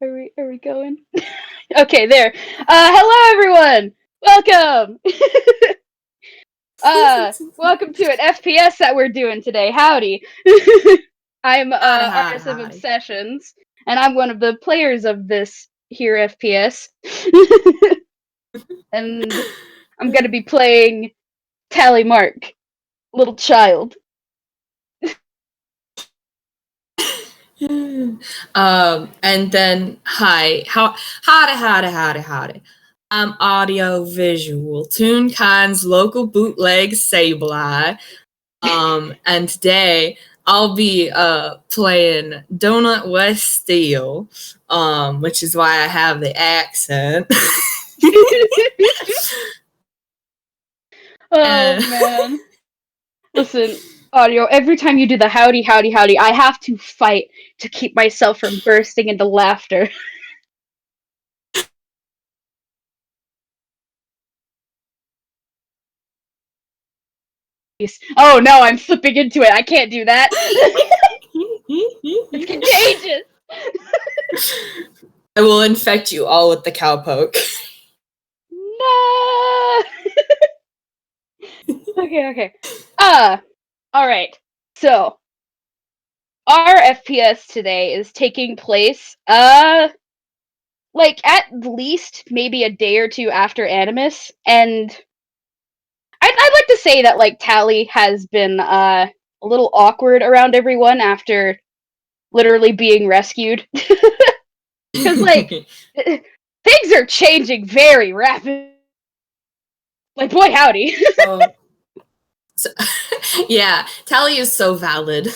Are we going? Okay, there. Hello everyone! Welcome! Welcome to an FPS that we're doing today. Howdy! I'm Artist of Howdy. Obsessions, and I'm one of the players of this here FPS. And I'm gonna be playing Tally Mark, little child. And then howdy. I'm AudioVisual, Toonkind's local bootleg Sableye. And today I'll be playing Donut West Steel, which is why I have the accent. Oh man. Listen, Audio, every time you do the howdy, howdy, howdy, I have to fight to keep myself from bursting into laughter. Oh no, I'm slipping into it. I can't do that. It's contagious. I will infect you all with the cowpoke. No. Okay. Alright. So, our FPS today is taking place, like, at least maybe a day or two after Animus, and I'd like to say that, like, Tally has been, a little awkward around everyone after literally being rescued. Because, like, things are changing very rapidly. Like, boy, howdy. Yeah, Tally is so valid.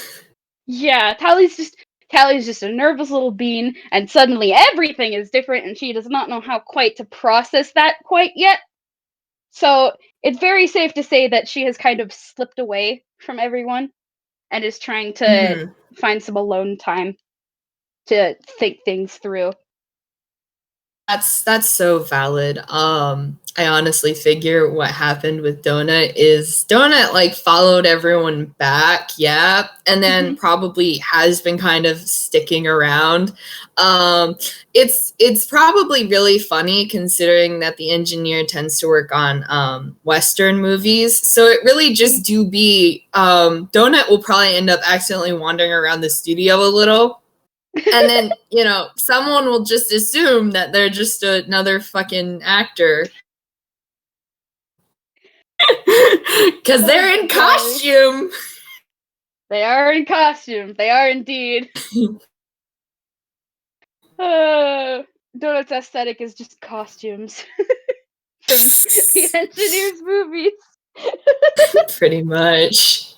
Yeah, Tally's just a nervous little bean, and suddenly everything is different, and she does not know how quite to process that quite yet. So it's very safe to say that she has kind of slipped away from everyone and is trying to find some alone time to think things through. That's so valid. I honestly figure what happened with Donut is Donut like followed everyone back, yeah, and then probably has been kind of sticking around. It's probably really funny considering that the engineer tends to work on Western movies, so it really just do be Donut will probably end up accidentally wandering around the studio a little. And then, someone will just assume that they're just another fucking actor. Because they're in costume. They are in costume. They are indeed. Donut's aesthetic is just costumes from the engineer's movies. Pretty much.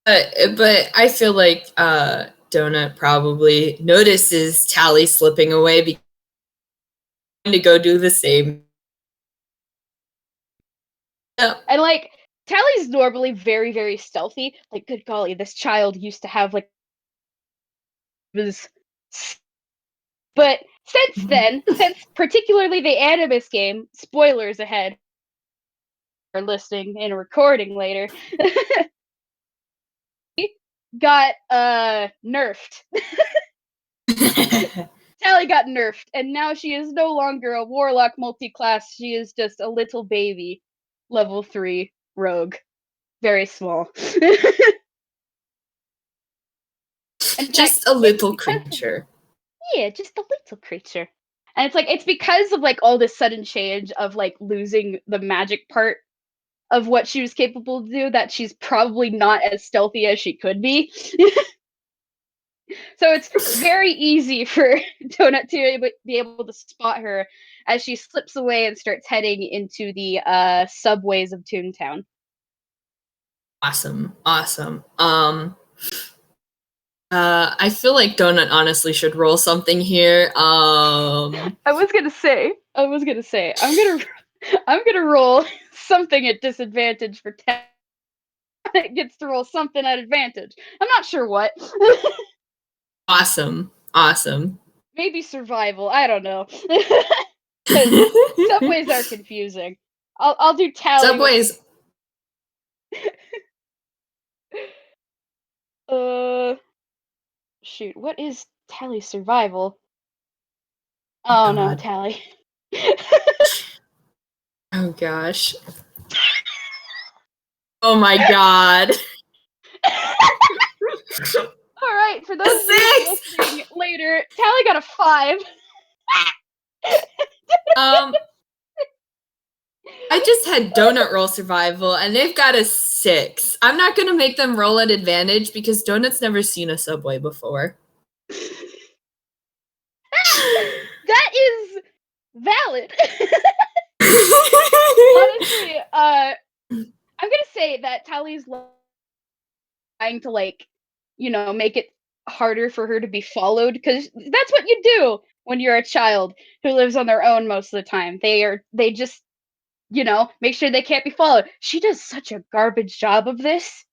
But I feel like Donut probably notices Tally slipping away because to go do the same. Yeah. And like Tally's normally very, very stealthy. Like, good golly, this child used to have like was. But since then, since particularly the Animus game, spoilers ahead, or listening and recording later, got nerfed. Tally got nerfed, and now she is no longer a warlock multi-class. She is just a little baby, level 3 rogue, very small. In Just fact, a little creature. Yeah, just a little creature. And it's because of like all this sudden change of like losing the magic part of what she was capable to do that she's probably not as stealthy as she could be. So it's very easy for Donut to be able to spot her as she slips away and starts heading into the subways of Toontown. Awesome. I feel like Donut honestly should roll something here. I was gonna say, I'm gonna roll something at disadvantage for Ted. It gets to roll something at advantage. I'm not sure what. Awesome. Maybe survival. I don't know. Because subways are confusing. I'll do Tally. Subways. shoot, what is Tally's survival? Oh Oh no, God. Tally. Oh gosh. Oh my God. All right, for those of you Six. listening later, Tally got a 5. Um, I just had donut roll survival, and they've got a 6. I'm not gonna make them roll at advantage because Donut's never seen a subway before. That is valid. Honestly, I'm gonna say that Tally's trying to make it harder for her to be followed because that's what you do when you're a child who lives on their own most of the time. They just make sure they can't be followed. She does such a garbage job of this.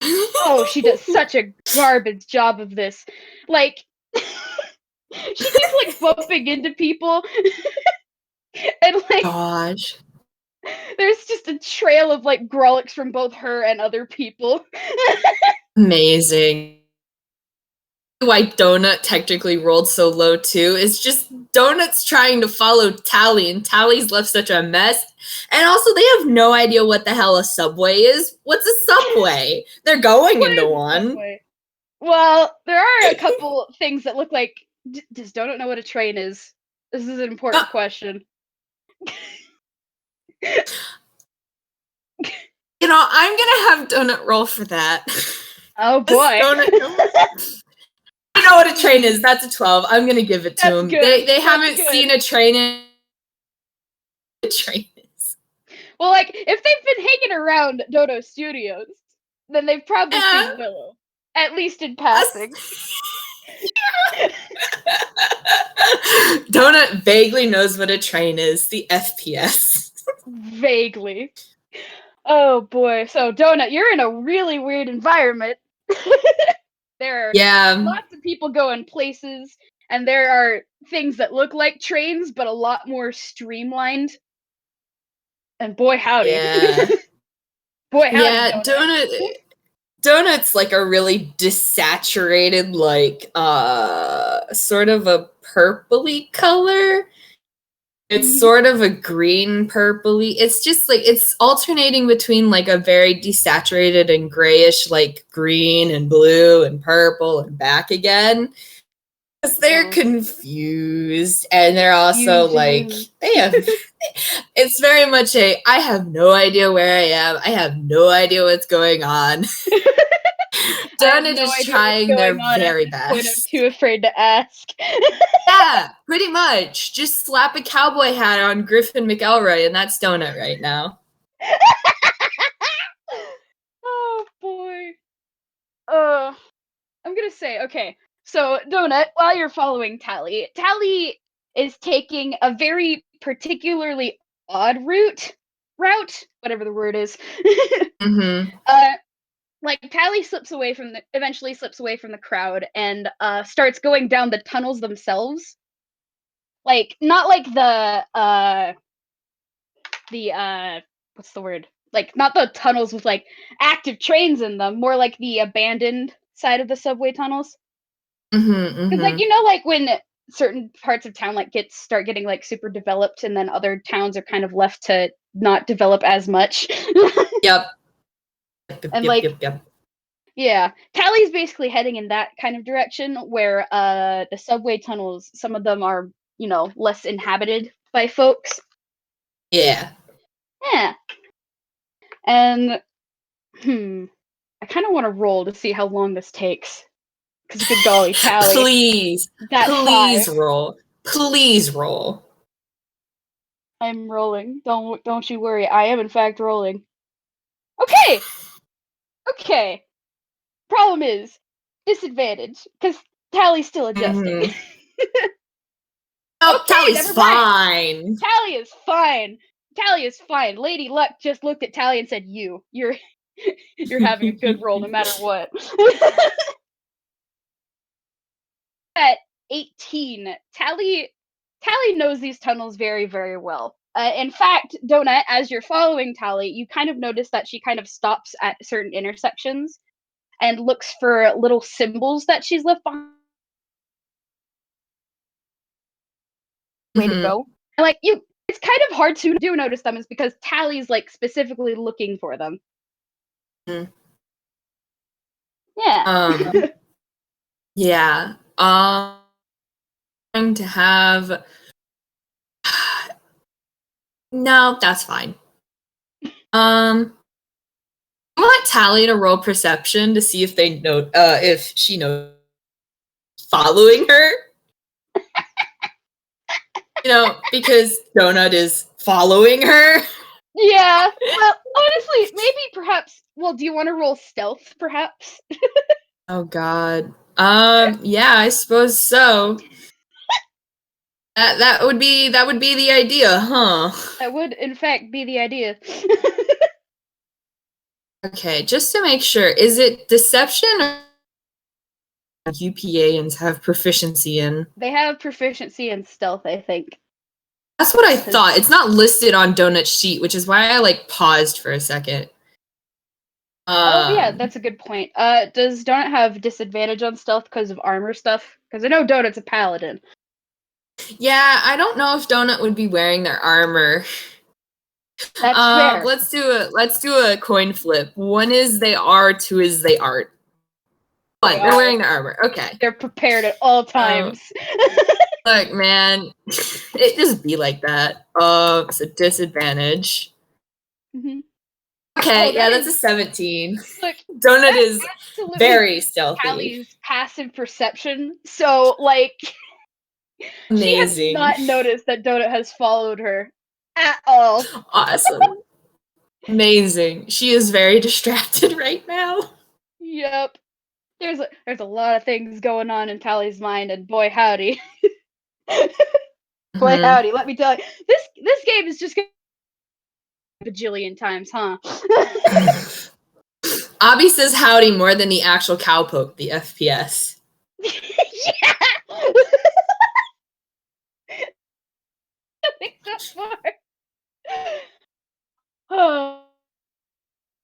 Oh, she does such a garbage job of this. Like, she keeps bumping into people, and Gosh. there's just a trail of Grolix from both her and other people. Amazing. Why Donut technically rolled so low too is just Donut's trying to follow Tally, and Tally's left such a mess. And also, they have no idea what the hell a subway is. What's a subway? They're going What into is a one. subway? Well, there are a couple things that look like. Does Donut know what a train is? This is an important question. I'm gonna have Donut roll for that. Oh boy. I know what a train is. That's a 12. I'm gonna give it to That's them. good. They That's haven't good. seen a train in a train is. Well, if they've been hanging around Dodo Studios, then they've probably seen Willow, at least in passing. Donut vaguely knows what a train is. The FPS. Vaguely. Oh boy. So Donut, you're in a really weird environment. There are lots of people going places, and there are things that look like trains, but a lot more streamlined. And boy howdy. Yeah. Boy howdy, Yeah, Donut. Donut's like a really desaturated, sort of a purpley color. It's sort of a green purpley. It's just it's alternating between a very desaturated and grayish, green and blue and purple and back again. Because they're confused, and they're also they have. It's very much I have no idea where I am. I have no idea what's going on. Donut is trying their very best. I'm too afraid to ask. Yeah, pretty much. Just slap a cowboy hat on Griffin McElroy, and that's Donut right now. Oh boy. I'm gonna say, okay, so Donut, while you're following Tally is taking a very particularly odd route, whatever the word is. Tally eventually slips away from the crowd and starts going down the tunnels themselves. Not the what's the word? Not the tunnels with active trains in them, more like the abandoned side of the subway tunnels. Because when certain parts of town start getting super developed, and then other towns are kind of left to not develop as much. Yep. And yep. Yeah, Tally's basically heading in that kind of direction where the subway tunnels, some of them are, less inhabited by folks. Yeah. Yeah. And I kind of want to roll to see how long this takes. Because good golly, Tally. Please roll. Please roll. I'm rolling. Don't you worry. I am in fact rolling. Okay. Problem is disadvantage because Tally's still adjusting. Oh, Okay, Tally's fine. Tally is fine. Tally is fine. Lady Luck just looked at Tally and said, You're having a good roll no matter what." At 18, Tally knows these tunnels very, very well. In fact, Donut, as you're following Tally, you kind of notice that she kind of stops at certain intersections and looks for little symbols that she's left behind. Way to Mhm. go. And, like, it's kind of hard to do notice them is because Tally's, like, specifically looking for them. Mm. Yeah. Um, yeah. Going to have no, that's fine. I want Tally to roll perception to see if they know if she knows following her. Because Donut is following her. Yeah. Well, honestly, maybe perhaps do you wanna roll stealth, perhaps? Oh god. Yeah, I suppose so. That would be the idea, huh? That would, in fact, be the idea. Okay, just to make sure, is it deception or UPAans have proficiency in? They have proficiency in stealth, I think. That's what I 'Cause thought. It's not listed on Donut's sheet, which is why I like paused for a second. Oh, yeah, Um, that's a good point. Does Donut have disadvantage on stealth because of armor stuff? Because I know Donut's a paladin. yeah, I don't know if Donut would be wearing their armor. That's fair. Let's do a coin flip. One is they are, two is they aren't. They One, they're are. wearing their armor. Okay. They're prepared at all Um, times. look, man, it just be like that. It's a disadvantage. Mhm. Okay, Oh, yeah, that that's a is 17. look, Donut that is absolutely very stealthy. Hallie's passive perception. So, like, she has Amazing. not noticed that Donut has followed her at all. Awesome. Amazing. She is very distracted right now. Yep. There's a lot of things going on in Tally's mind, and boy howdy, boy Mhm. howdy, let me tell you, this game is just gonna bajillion times, huh? Abby says howdy more than the actual cowpoke, the FPS. Yeah. Thanks so far. Oh,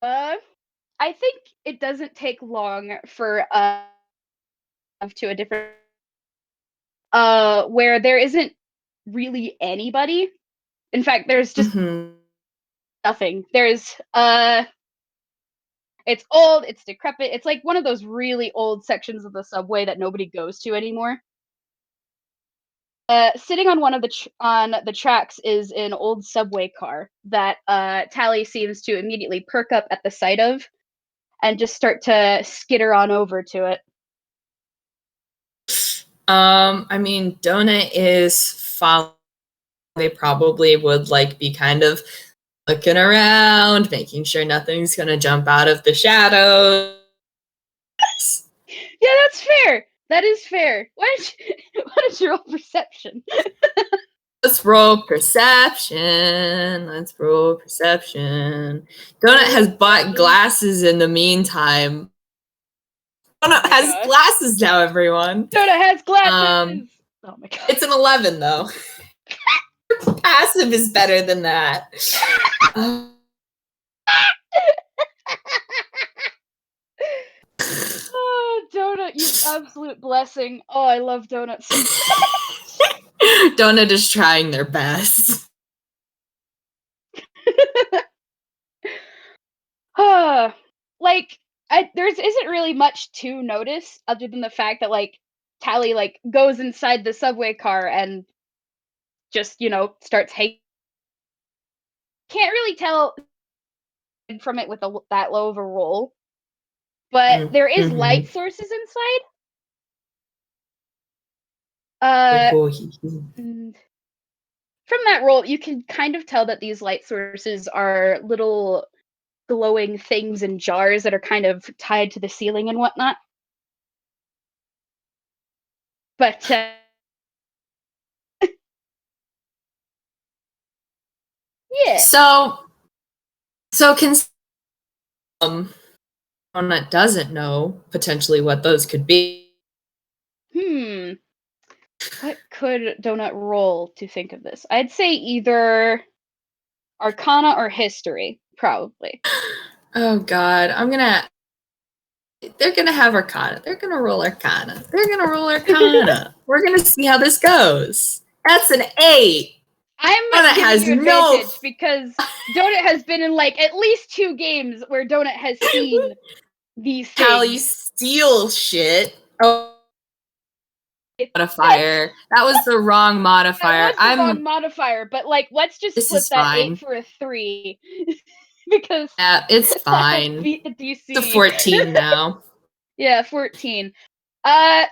I think it doesn't take long for to a different where there isn't really anybody. In fact, there's just Mhm. nothing. There's it's old, it's decrepit. It's like one of those really old sections of the subway that nobody goes to anymore. Sitting on one of on the tracks is an old subway car that Tally seems to immediately perk up at the sight of and just start to skitter on over to it. I mean, Donut is following. They probably would like be kind of looking around, making sure nothing's gonna jump out of the shadows. Yeah, that's fair. That is fair. What is your roll perception? Let's roll perception. Let's roll perception. Donut has bought glasses in the meantime. Oh Donut my has gosh. glasses now, everyone. Dota has Um, glasses. Oh my god. it's an 11 though. Passive is better than that. Oh, Donut, you absolute blessing. Oh, I love donuts. Donut is trying their best. Like, there's isn't really much to notice other than the fact that like Tally like goes inside the subway car and just starts hanging. Can't really tell from it with that low of a roll, but there is Mm-hmm. light sources inside. Uh, mm, from that roll, you can kind of tell that these light sources are little glowing things in jars that are kind of tied to the ceiling and whatnot. But yeah, So can someone that doesn't know potentially what those could be? hmm, what could Donut roll to think of this? I'd say either Arcana or History, probably. Oh God, I'm gonna They're gonna have Arcana. They're gonna roll Arcana. We're gonna see how this goes. That's an 8. I'm giving you advantage because Donut has been in like at least 2 games where Donut has seen these things. Tally steal shit. Oh, modifier. That was the wrong modifier. That was the wrong modifier, but like let's just flip that fine. 8 for a 3. Because yeah, it's fine. DC. It's a 14 now. Yeah, 14.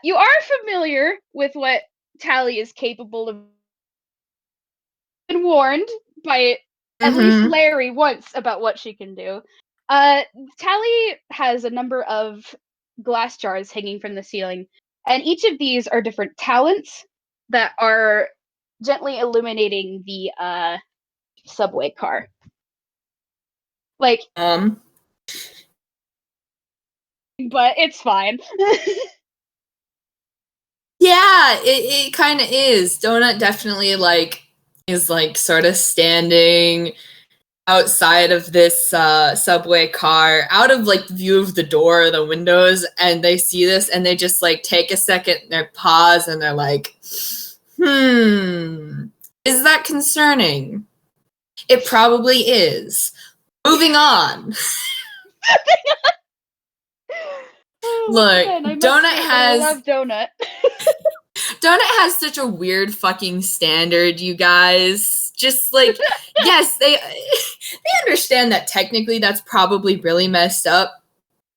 You are familiar with what Tally is capable of. Been warned by at least Larry once about what she can do. Tally has a number of glass jars hanging from the ceiling, and each of these are different talents that are gently illuminating the subway car. Like, but it's fine. Yeah, it kind of is. Donut definitely is sort of standing outside of this subway car, out of view of the door or the windows, and they see this and they just take a second, they pause and they're like, is that concerning? It probably is. Moving on. Look, Donut has. I love Donut. Donut has such a weird fucking standard, you guys. Just yes, they understand that technically that's probably really messed up,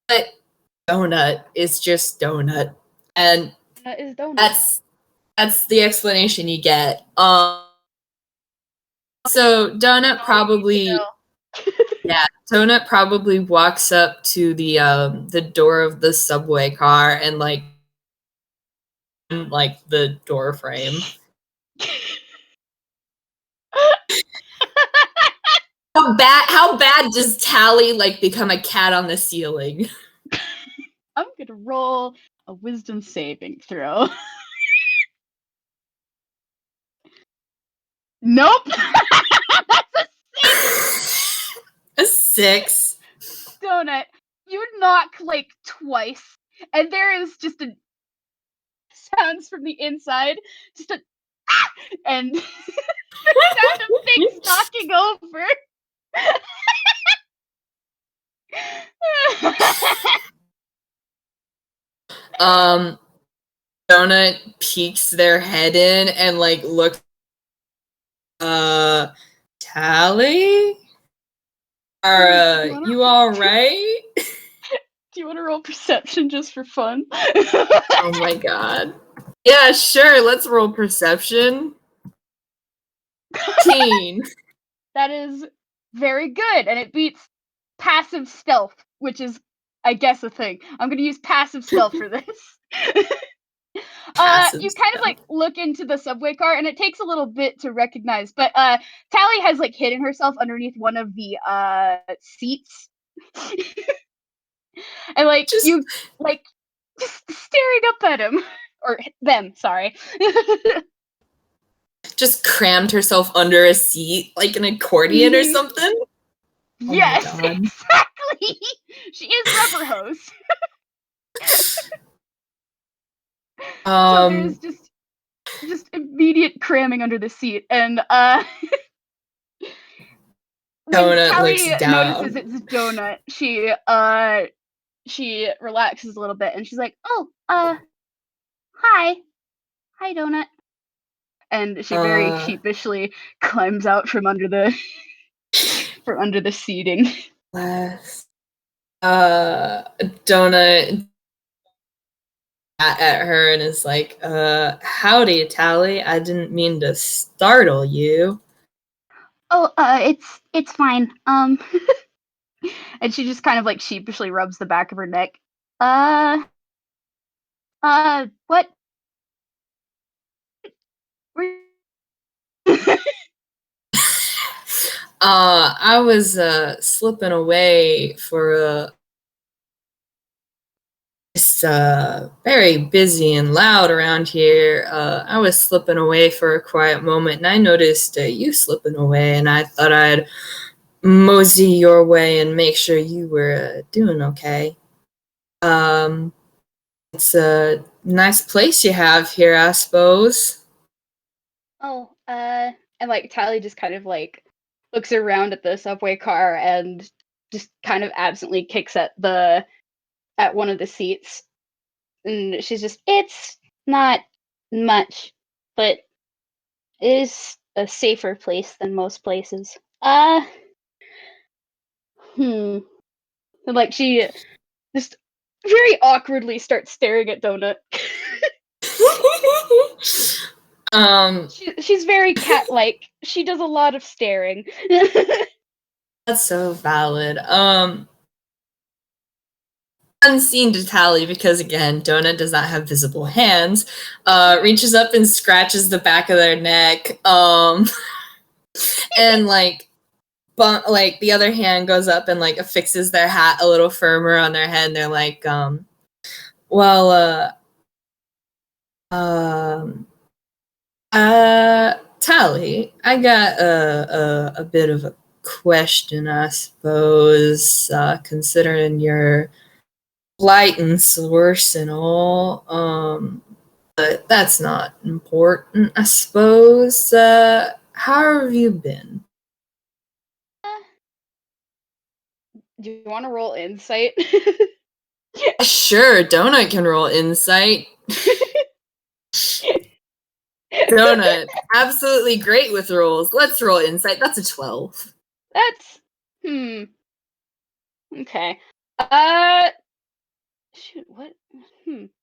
but Donut is just Donut, and is Donut. That's the explanation you get. So Donut probably. Yeah, Donut probably walks up to the door of the subway car and the door frame. How bad does Tally become a cat on the ceiling? I'm gonna roll a wisdom saving throw. Nope. A 6. Donut, you knock twice, and there is just a sounds from the inside, just a and the sound of things knocking over. Donut peeks their head in and looks. Tally? Are you all right? Do you want to roll perception just for fun? Oh my god. Yeah, sure. Let's roll perception. 15. That is very good, and it beats passive stealth, which is, I guess, a thing. I'm gonna use passive stealth for this. You kind of look into the subway car, and it takes a little bit to recognize, but Tally has hidden herself underneath one of the seats. And just staring up at him. Or them, sorry. Just crammed herself under a seat like an accordion or something? Yes, exactly! She is rubber hose. So there's just immediate cramming under the seat, and Donut Tally looks down. notices it's Donut. She relaxes a little bit, and she's like, "Oh, hi, Donut." And she very sheepishly climbs out from under the seating. Donut at her and is like, howdy, Tally. I didn't mean to startle you. Oh, it's fine. And she just kind of sheepishly rubs the back of her neck. What? I was slipping away for it's very busy and loud around here. I was slipping away for a quiet moment, and I noticed you slipping away, and I thought I'd mosey your way and make sure you were doing okay. It's a nice place you have here, I suppose. Oh, and like Tally just kind of like looks around at the subway car and just kind of absently kicks at one of the seats. And she's just, it's not much, but it is a safer place than most places. And like she just very awkwardly starts staring at Donut. um, She's very cat-like. She does a lot of staring. that's so valid. Unseen to Tally, because again, Donut does not have visible hands, reaches up and scratches the back of their neck, and like the other hand goes up and like affixes their hat a little firmer on their head, and they're like, well, Tally, I got a bit of a question, I suppose, considering your light and source and all. But that's not important, I suppose. How have you been? Do you want to roll insight? Sure, Donut can roll insight. Donut, absolutely great with rolls. Let's roll insight. That's a 12. That's okay. Shoot, what?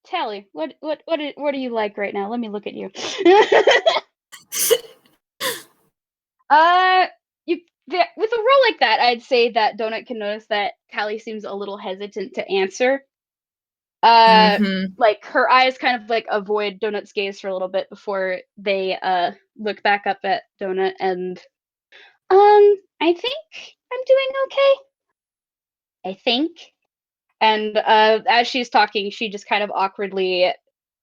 Tally, what do you like right now? Let me look at you. You with a roll like that, I'd say that Donut can notice that Tally seems a little hesitant to answer. Mm-hmm. Like her eyes kind of like avoid Donut's gaze for a little bit before they look back up at Donut and I think I'm doing okay. I think. And as she's talking, she just kind of awkwardly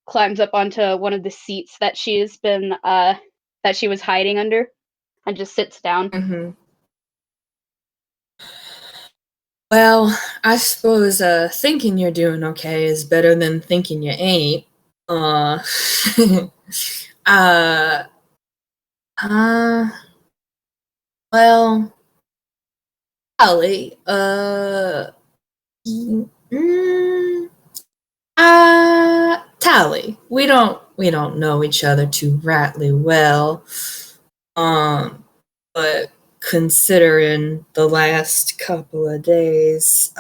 climbs up onto one of the seats that she's been that she was hiding under and just sits down. Mm-hmm. Well, I suppose thinking you're doing okay is better than thinking you ain't. Uh, uh, uh, well, Allie, mm, Tally, we don't know each other too rightly well. But considering the last couple of days,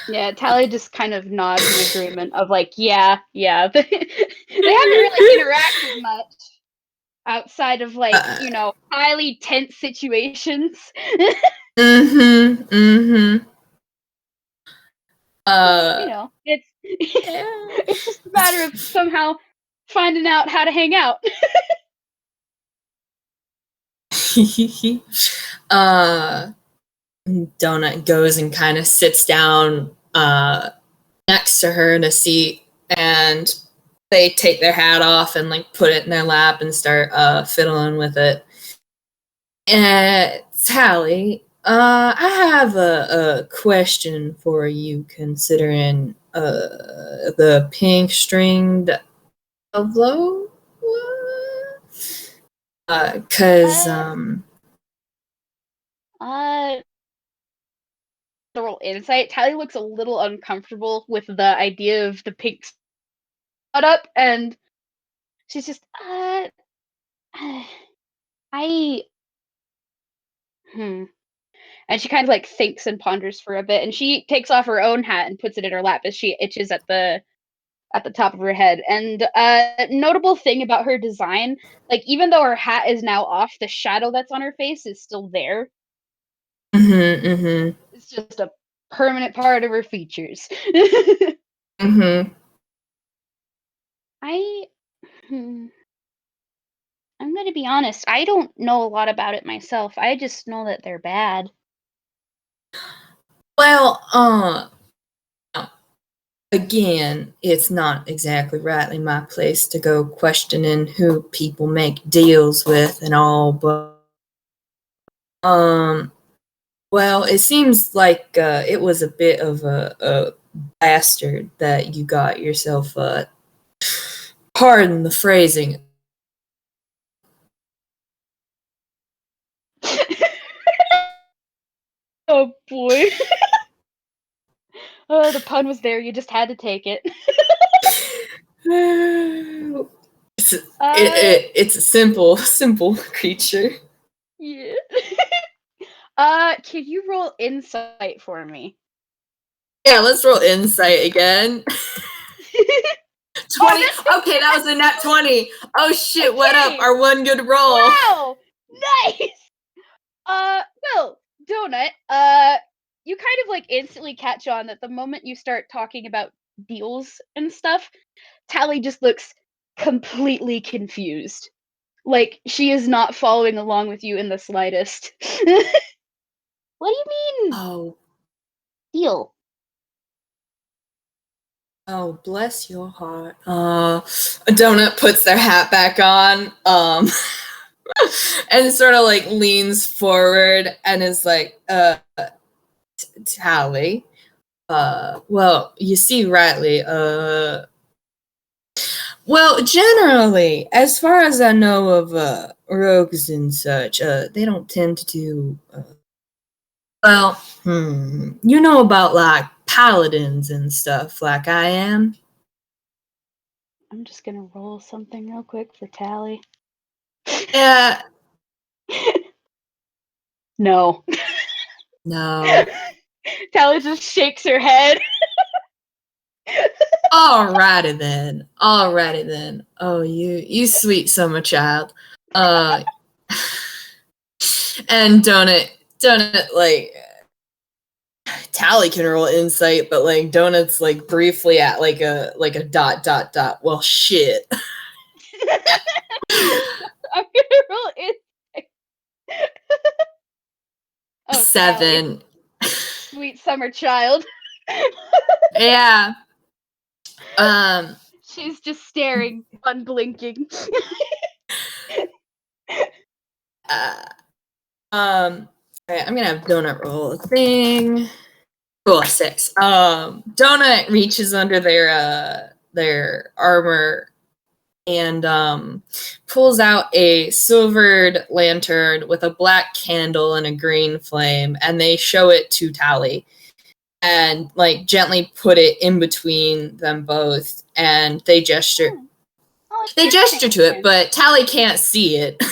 Yeah, Tally just kind of nods in agreement of like, yeah. they haven't really interacted much outside of like, highly tense situations. mm-hmm. It's Yeah. it's just a matter of somehow finding out how to hang out. Donut goes and kind of sits down next to her in a seat, and they take their hat off and like put it in their lap and start fiddling with it. And Tally, I have a question for you, considering the pink stringed envelope. Cause The roll insight. Tally looks a little uncomfortable with the idea of the pink spot up, and she's just, I, and she kind of like thinks and ponders for a bit, and she takes off her own hat and puts it in her lap as she itches at the top of her head. And notable thing about her design, like even though her hat is now off, the shadow that's on her face is still there. mm-hmm, mm-hmm. It's just a permanent part of her features. Mm-hmm. I, hmm, I'm gonna be honest. I don't know a lot about it myself. I just know that they're bad. Well, again, it's not exactly rightly my place to go questioning who people make deals with and all, but Well, it seems like it was a bit of a bastard that you got yourself, pardon the phrasing. Oh boy. Oh, the pun was there. You just had to take it. It's a simple creature. Yeah. Can you roll insight for me? Yeah, let's roll insight again. 20. Okay, that was a nat 20. Oh shit, okay. What up? Our one good roll. Wow! Nice! Well, Donut, you kind of like instantly catch on that the moment you start talking about deals and stuff, Tally just looks completely confused. Like she is not following along with you in the slightest. What do you mean Oh, deal? oh, bless your heart. Donut puts their hat back on, and sort of like leans forward and is like, Tally. Well, you see, rightly, well, generally, as far as I know of rogues and such, they don't tend to do well, you know about like paladins and stuff like I am? I'm just gonna roll something real quick for Tally. Yeah. No. No. Tally just shakes her head. Alrighty then. Alrighty then. Oh, you sweet summer child. And Donut, like, Tally can roll insight, but like Donut's like briefly at like a dot. Well, shit. I'm gonna roll insight. Oh, 7. Tally, sweet summer child. Yeah. She's just staring, unblinking. Alright, I'm gonna have Donut roll a thing. Cool, 6. Donut reaches under their armor and pulls out a silvered lantern with a black candle and a green flame, and they show it to Tally and like gently put it in between them both, and they gesture. Oh, They gesture to it, but Tally can't see it.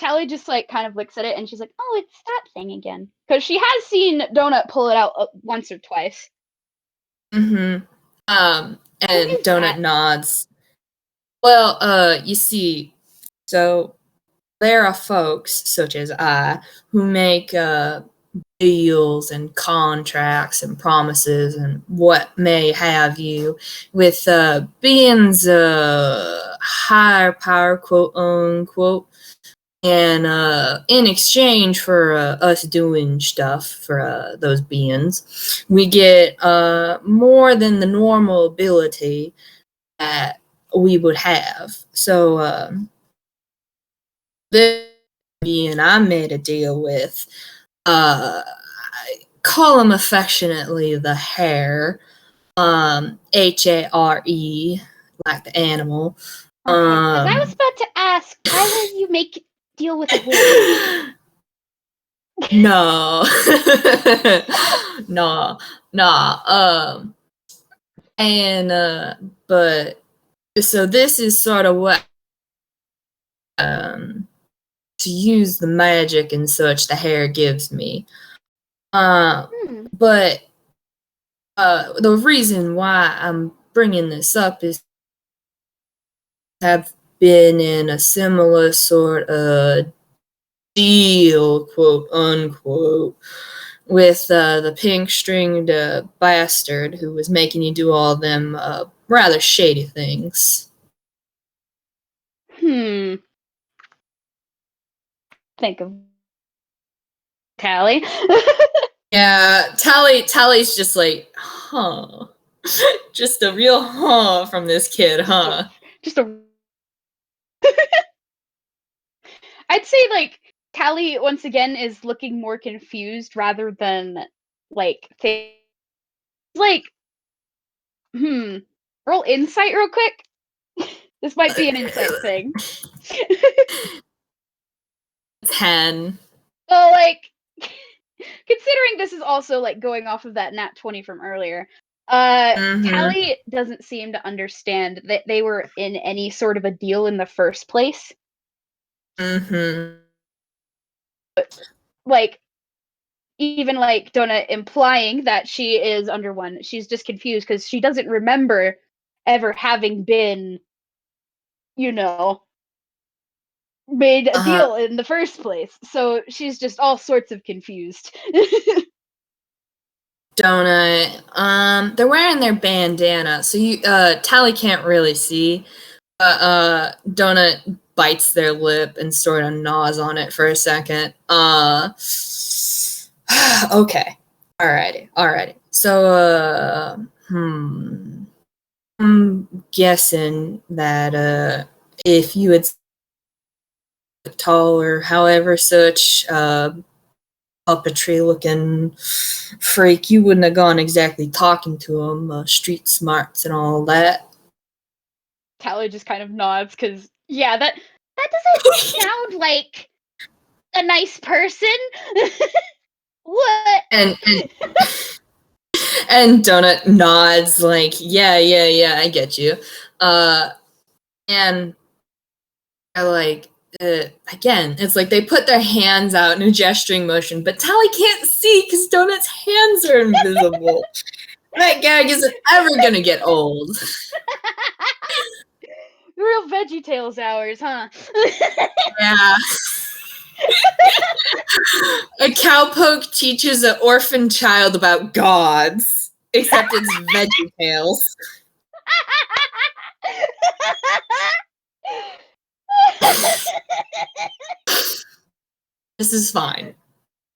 Tally just like kind of looks at it and she's like, "Oh, it's that thing again," because she has seen Donut pull it out once or twice. Mm-hmm. And What is Donut that? nods. Well, you see, so there are folks such as I who make deals and contracts and promises and what may have you with beings higher power, quote unquote, and in exchange for us doing stuff for those beings, we get more than the normal ability that we would have. So this being I made a deal with, I call him affectionately the hare, Hare, like the animal. Okay, because I was about to ask, why will you make deal with a hare? No. No. Nah. But so this is sort of what to use the magic and such the hare gives me. But the reason why I'm bringing this up is have been in a similar sort of deal, quote unquote, with the pink-stringed bastard who was making you do all them rather shady things. Think of Tally. Yeah, Tally's just like, huh. Just a real huh from this kid, huh? Just a. I'd say like Callie once again is looking more confused rather than like like roll insight real quick. This might be an insight thing. 10. So like considering this is also like going off of that nat 20 from earlier, Mm-hmm. Callie doesn't seem to understand that they were in any sort of a deal in the first place. Mm-hmm. Like even like Donut implying that she is under one, she's just confused because she doesn't remember ever having been, you know, made a Uh-huh. deal in the first place. So she's just all sorts of confused. Donut. They're wearing their bandana, so you Tally can't really see. But Donut bites their lip and sort of gnaws on it for a second. Okay. Alrighty. So I'm guessing that if you had tall or however such puppetry looking freak, you wouldn't have gone exactly talking to him, street smarts and all that. Callie just kind of nods because yeah, that doesn't sound like a nice person. What? And and Donut nods like, yeah, I get you. And I like again, it's like they put their hands out in a gesturing motion, but Tally can't see because Donut's hands are invisible. That gag isn't ever gonna get old. Real Veggie Tales hours, huh? Yeah. A cowpoke teaches an orphan child about gods, except it's Veggie Tales. This is fine.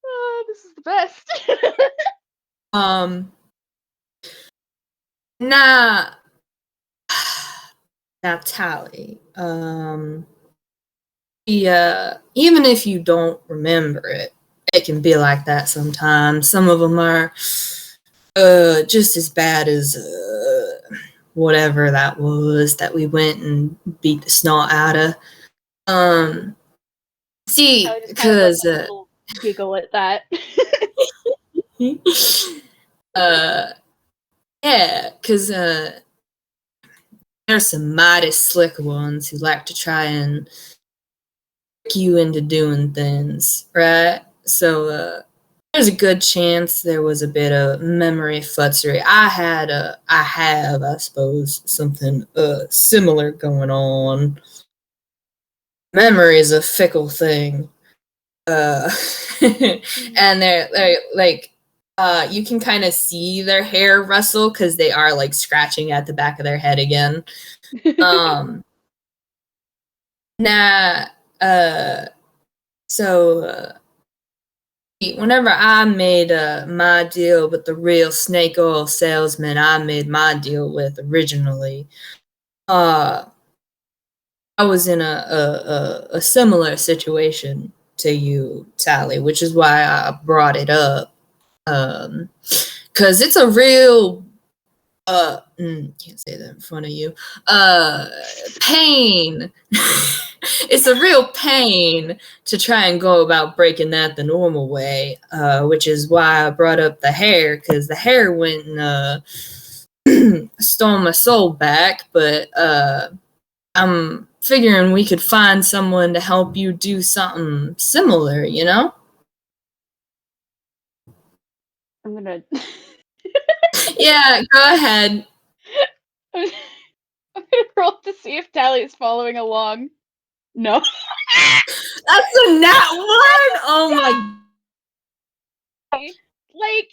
Oh, this is the best. Um, nah, now Tally. Yeah, even if you don't remember it, it can be like that sometimes. Some of them are just as bad as whatever that was that we went and beat the snot out of. See, I just kind of lets because a little giggle at that. uh, yeah, because there's some mighty slick ones who like to try and trick you into doing things, right? So there's a good chance there was a bit of memory futzery. I have, I suppose, something similar going on. Memory is a fickle thing. And they're like you can kind of see their hair rustle because they are like scratching at the back of their head again. um nah so whenever I made my deal with the real snake oil salesman I made my deal with originally, uh I was in a similar situation to you, Tally, which is why I brought it up. Because it's a real can't say that in front of you. Pain. It's a real pain to try and go about breaking that the normal way, which is why I brought up the hair, because the hair went and stole my soul back, but I'm figuring we could find someone to help you do something similar, you know? I'm gonna Yeah, go ahead. I'm gonna roll to see if Tally is following along. No. That's a nat one! Oh my. Like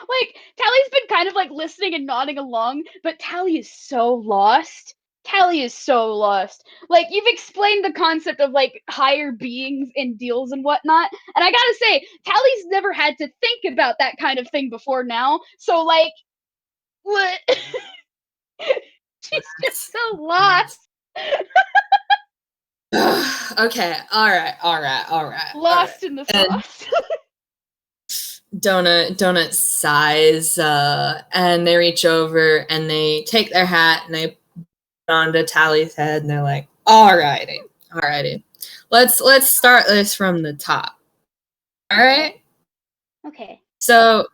like Tally's been kind of like listening and nodding along, but Tally is so lost. Tally is so lost. Like you've explained the concept of like higher beings and deals and whatnot, and I gotta say, Tally's never had to think about that kind of thing before now. So like, what? She's just so lost. Okay, all right. Lost in the sauce. Donut sighs, and they reach over and they take their hat and they put it onto Tally's head and they're like, alrighty. Let's start this from the top. Alright? Okay. So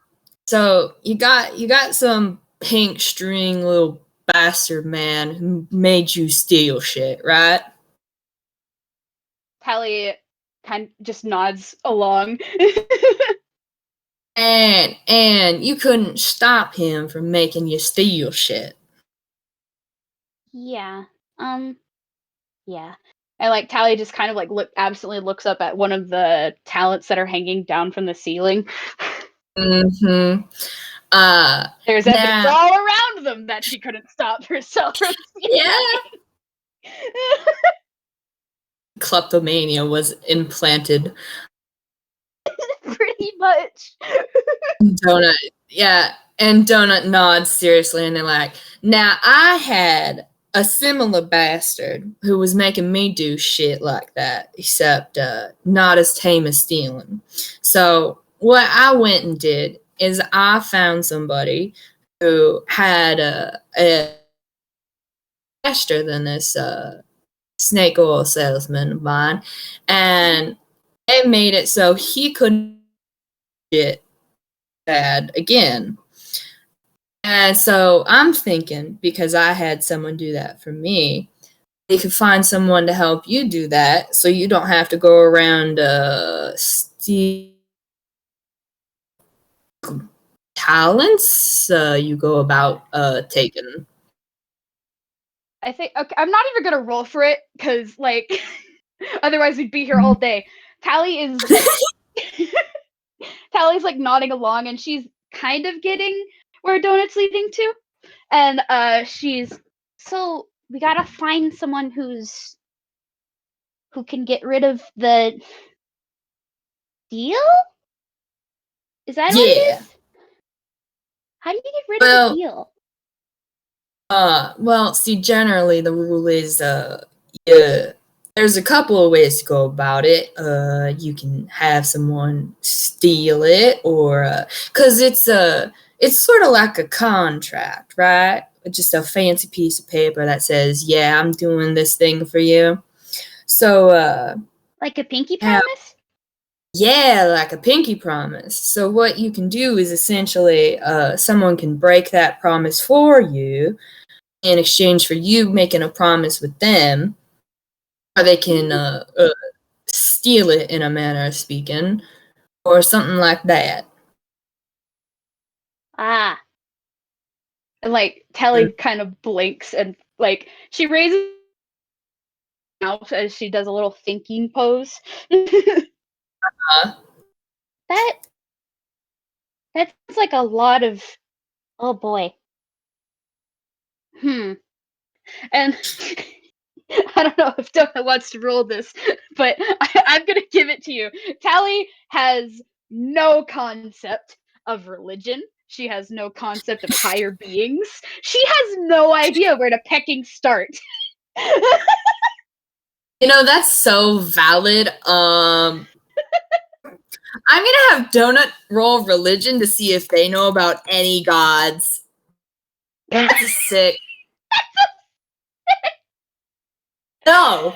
you got some pink string little bastard man who made you steal shit, right? Tally kind of just nods along. And you couldn't stop him from making you steal shit. Yeah. Yeah. And like Tally just kind of like absently looks up at one of the talents that are hanging down from the ceiling. Mm-hmm. There's evidence Now, all around them that she couldn't stop herself from stealing. yeah. Kleptomania was implanted. Pretty much. Donut, yeah, and Donut nods seriously, and they're like, "Now I had a similar bastard who was making me do shit like that, except not as tame as stealing. So what I went and did is I found somebody who had a faster than this snake oil salesman of mine, and they made it so he couldn't get bad again. And so I'm thinking, because I had someone do that for me, you could find someone to help you do that so you don't have to go around steal talents you go about taking. I think okay, I'm not even gonna roll for it because like otherwise we'd be here all day. Tally is Tally's like nodding along and she's kind of getting where Donut's leading to. And she's so we gotta find someone who can get rid of the deal? Is that what it Yeah. is? How do you get rid of Well, the deal? Well, see, generally the rule is, yeah, there's a couple of ways to go about it. You can have someone steal it, or because it's sort of like a contract, right? Just a fancy piece of paper that says, "Yeah, I'm doing this thing for you." So, Like a pinky have promise? yeah, like a pinky promise. So what you can do is essentially, someone can break that promise for you in exchange for you making a promise with them, or they can steal it in a manner of speaking, or something like that. Ah. And like Tally kind of blinks and like she raises out as she does a little thinking pose. Uh, that that's like a lot of oh boy. Hmm. And I don't know if Donut wants to roll this, but I'm gonna give it to you. Tally has no concept of religion. She has no concept of higher beings. She has no idea where to pecking start. that's so valid. I'm gonna have Donut roll religion to see if they know about any gods. That's sick. No,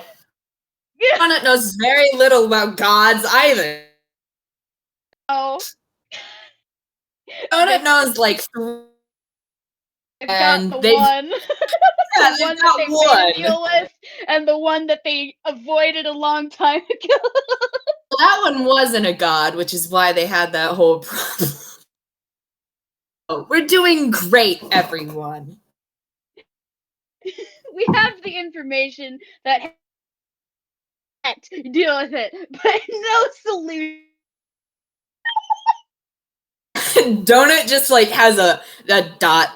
Donut knows very little about gods either. Oh, Donut they've, knows like three, they've got and the they've one, yeah, the they've one that got they made a one. deal with, and the one that they avoided a long time ago. That one wasn't a god, which is why they had that whole problem. Oh, we're doing great, everyone. We have the information that deal with it, but no solution. Donut just like has a dot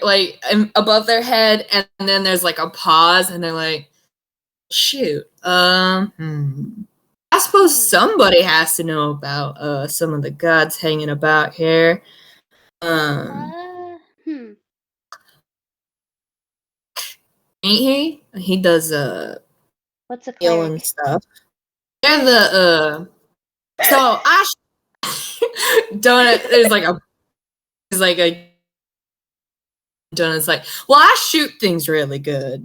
like above their head, and then there's like a pause, and they're like, "Shoot, I suppose somebody has to know about some of the gods hanging about here." Um, Hmm. Ain't he? He does What's a healing cleric? stuff. They're the so I Donut there's like a Donut's like, well, I shoot things really good.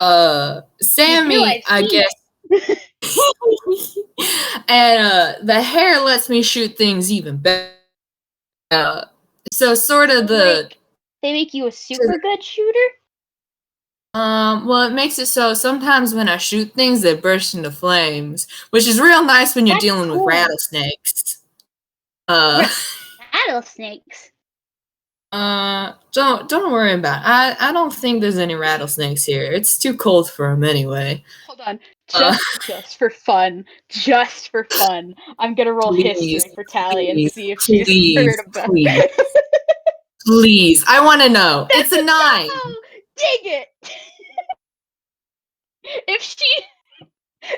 You do, Sammy, I've I seen guess it. and the hair lets me shoot things even better. So sort of So, like, they make you a super good shooter? well, it makes it so sometimes when I shoot things, they burst into flames, which is real nice when you're That's dealing with cool. rattlesnakes. Uh, Rattlesnakes. don't worry about it. I don't think there's any rattlesnakes here. It's too cold for them anyway. Hold on. Uh, Just for fun. Just for fun. I'm gonna roll please, history for Tally and please, see if she's please, heard about please, please. I want to know. It's a 9. No! Dang it!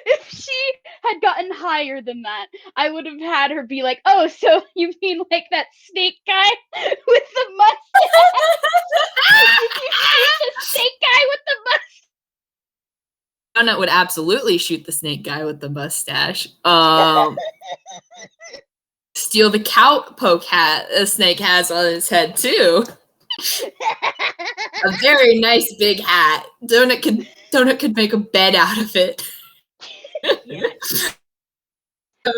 If she had gotten higher than that, I would have had her be like, "Oh, so you mean like that snake guy with the mustache? Did you shoot the snake guy with the mustache?" Donut would absolutely shoot the snake guy with the mustache. Steal the cowpoke hat a snake has on his head too. A very nice big hat. Donut could make a bed out of it. Yeah. A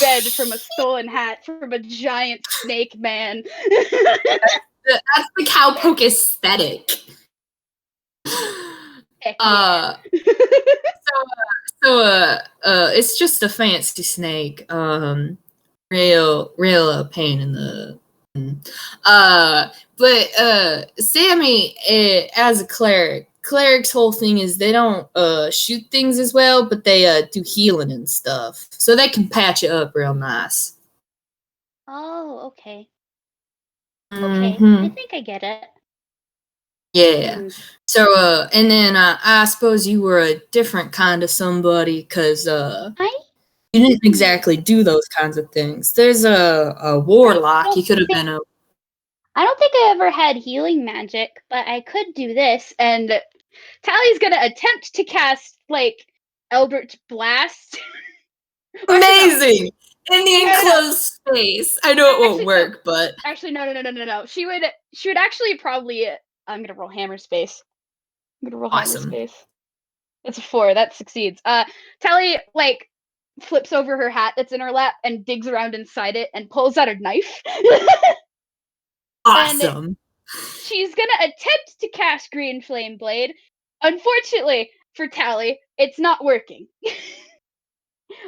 bed from a stolen hat from a giant snake man. That's the cowpoke aesthetic. Heck Uh, yeah. it's just a fancy snake. Real pain in the. But Sammy, as a cleric's whole thing is they don't shoot things as well, but they do healing and stuff, so they can patch it up real nice. Oh, okay. Okay. Mm-hmm. I think I get it. Yeah. So, and then I suppose you were a different kind of somebody, because you didn't exactly do those kinds of things. There's a warlock. He could have been a. I don't think I ever had healing magic, but I could do this. And Tally's gonna attempt to cast like Eldritch Blast. Amazing! In the No. enclosed space. I know it won't work, but Actually, no. She would actually probably. I'm gonna roll Hammer Space. awesome. Hammer Space. It's a 4. That succeeds. Tally like flips over her hat that's in her lap and digs around inside it and pulls out a knife. Awesome. And she's gonna attempt to cast Green Flame Blade. Unfortunately for Tally, it's not working.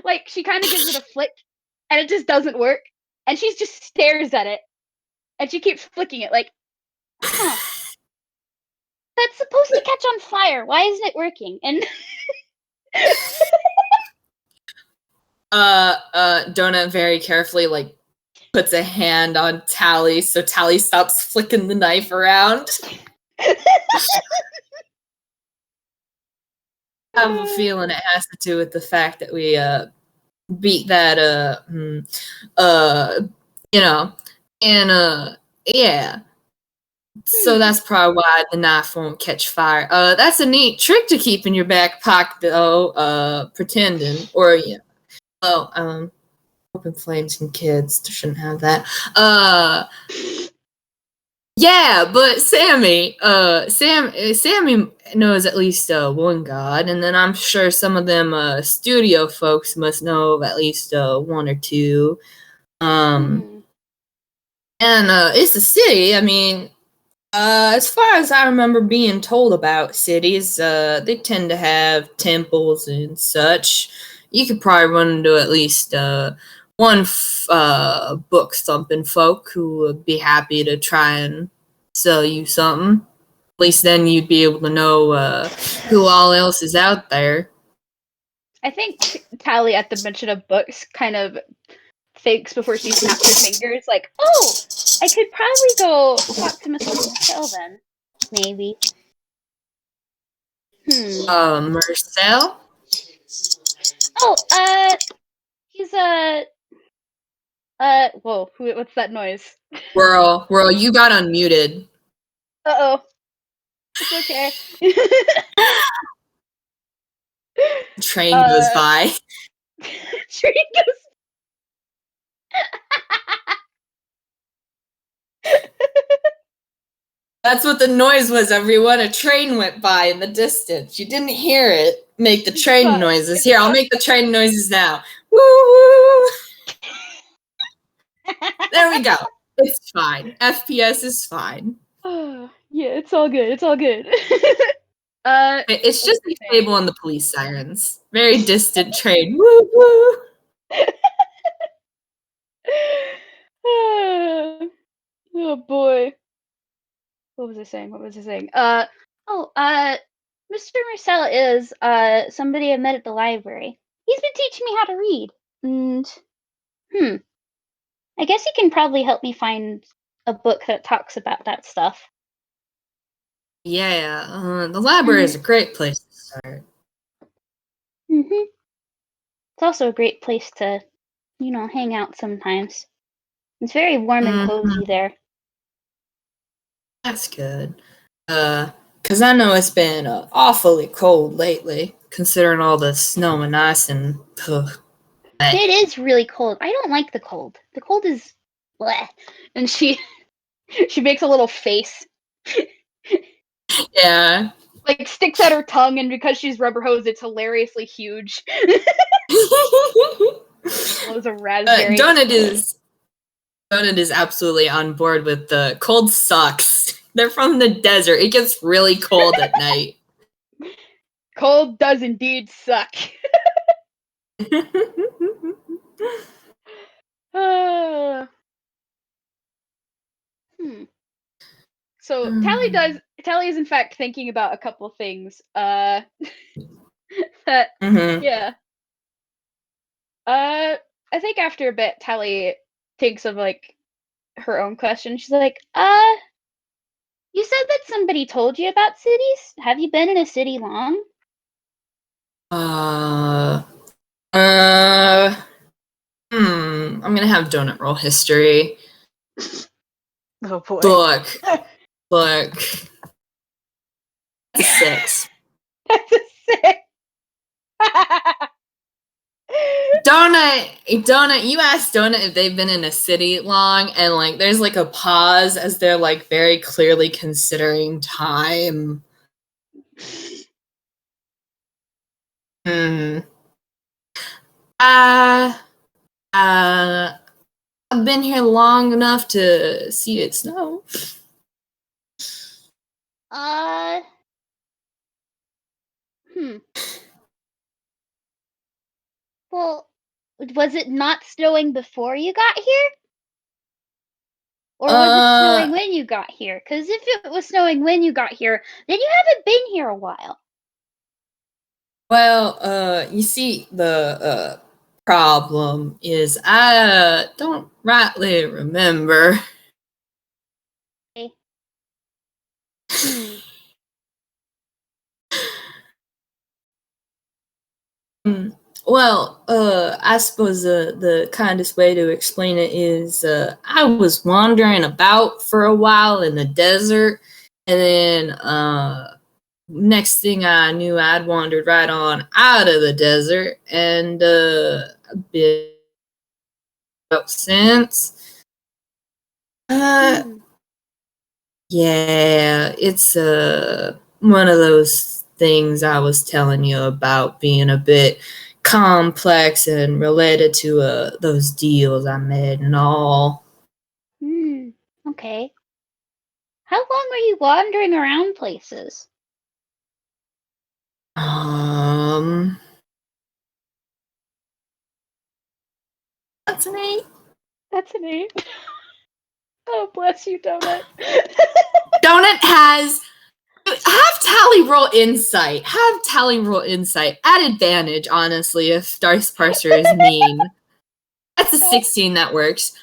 Like, she kind of gives it a flick, and it just doesn't work. And she just stares at it, and she keeps flicking it, like, huh. That's supposed to catch on fire. Why isn't it working? And Donut very carefully like puts a hand on Tally, so Tally stops flicking the knife around. I have a feeling it has to do with the fact that we beat that you know, and yeah. So that's probably why the knife won't catch fire. That's a neat trick to keep in your back pocket, though. Pretending, or yeah. Well, open flames and kids shouldn't have that. Yeah, but Sammy knows at least one god, and then I'm sure some of them studio folks must know of at least one or two. And it's a city. I mean, as far as I remember being told about cities, they tend to have temples and such. You could probably run into at least one book thumping folk who would be happy to try and sell you something. At least then you'd be able to know who all else is out there. I think Tally, at the mention of books, kind of thinks before she snaps her fingers, like, oh, I could probably go talk to Mr. Marcel then. Maybe. Marcel? Oh, he's whoa, what's that noise? Whirl, you got unmuted. Uh-oh. It's okay. Train goes by. Train goes. That's what the noise was, everyone. A train went by in the distance. You didn't hear it make the train noises. Here, I'll make the train noises now. Woo woo! There we go. It's fine. FPS is fine. Yeah, it's all good. It's all good. It's just the cable and the police sirens. Very distant train. Woo woo! Oh boy. What was I saying? Mr. Marcel is somebody I met at the library. He's been teaching me how to read. And I guess he can probably help me find a book that talks about that stuff. Yeah, the library is a great place to start. It's also a great place to, hang out sometimes. It's very warm and cozy there. That's good. Because I know it's been awfully cold lately, considering all the snow and ice and. It is really cold. I don't like the cold. The cold is bleh. And she makes a little face. Yeah. Like sticks out her tongue, and because she's rubber hosed, it's hilariously huge. Blows a raspberry. Donut is absolutely on board with the cold sucks. They're from the desert. It gets really cold at night. Cold does indeed suck. So Tally is in fact thinking about a couple things. Yeah. I think after a bit, Tally thinks of like her own question. She's like, you said that somebody told you about cities? Have you been in a city long? I'm gonna have donut roll history. Oh boy. Look. That's a 6. That's a 6. Donut, you asked Donut if they've been in a city long, and like there's like a pause as they're like very clearly considering time. I've been here long enough to see it snow. Well, was it not snowing before you got here? Or was it snowing when you got here? Because if it was snowing when you got here, then you haven't been here a while. Well, you see, the problem is I don't rightly remember. Well, I suppose the kindest way to explain it is I was wandering about for a while in the desert, and then next thing I knew, I'd wandered right on out of the desert, and I've been out since. Yeah, it's one of those things I was telling you about being a bit complex and related to those deals I made and all. Okay. How long were you wandering around places? That's an 8. That's an 8. Oh, bless you, Donut. Donut has have Tally roll insight. Have Tally roll insight at advantage. Honestly, if Darth Parser is mean, that's a 16 that works.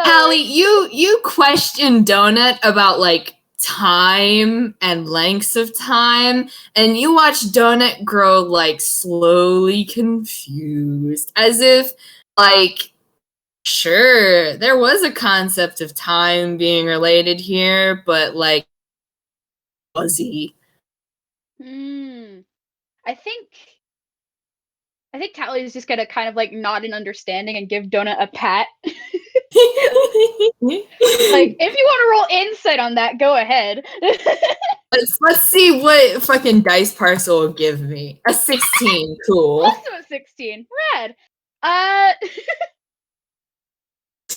Tally, you question Donut about like time and lengths of time, and you watch Donut grow like slowly confused, as if like sure there was a concept of time being related here, but like fuzzy. I think Tally is just gonna kind of like nod in understanding and give Donut a pat. Like, if you want to roll insight on that, go ahead. Let's see what fucking dice parcel will give me. A 16, cool. Also a 16, rad. Uh,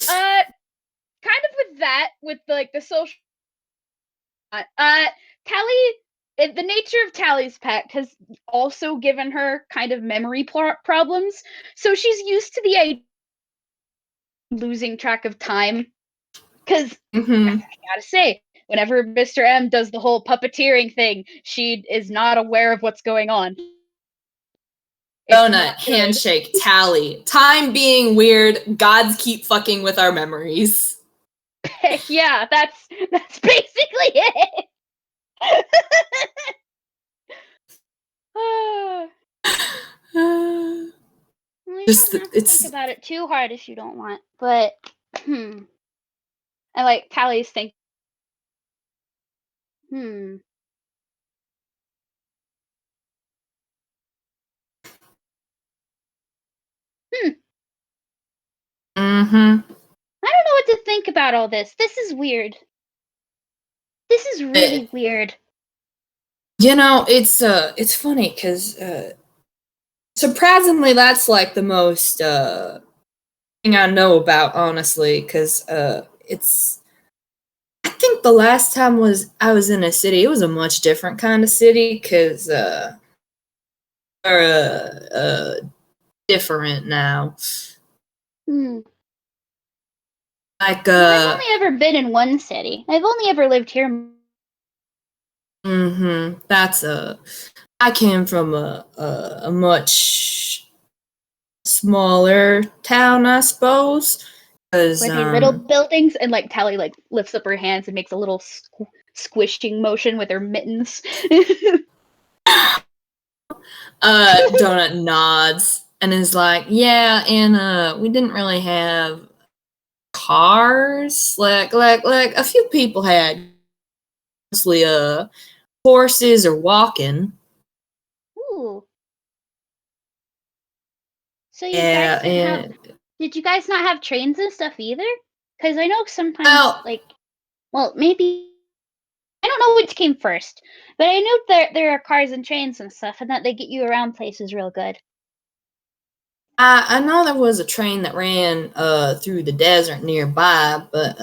kind of with that, with like the social. Tally, the nature of Tally's pact has also given her kind of memory problems, so she's used to the idea of losing track of time. Because I gotta say, whenever Mr. M does the whole puppeteering thing, she is not aware of what's going on. Donut, handshake, Tally. Time being weird, gods keep fucking with our memories. Yeah, that's basically it. Just you don't have to think about it too hard if you don't want, but I like Tally's think. I don't know what to think about all this. This is weird. This is really weird. You know, it's funny because surprisingly, that's like the most thing I know about, honestly, because it's. I think the last time I was in a city, it was a much different kind of city because we're different now. Like I've only ever been in one city. I've only ever lived here. That's I came from a much smaller town, I suppose. Were they little buildings? And like Tally like lifts up her hands and makes a little squishing motion with her mittens. Donut nods and is like, yeah, and we didn't really have cars. Like a few people had mostly horses or walking. Ooh. So you guys didn't have. Did you guys not have trains and stuff either? Because I know sometimes, maybe I don't know which came first, but I know there are cars and trains and stuff, and that they get you around places real good. I know there was a train that ran through the desert nearby, but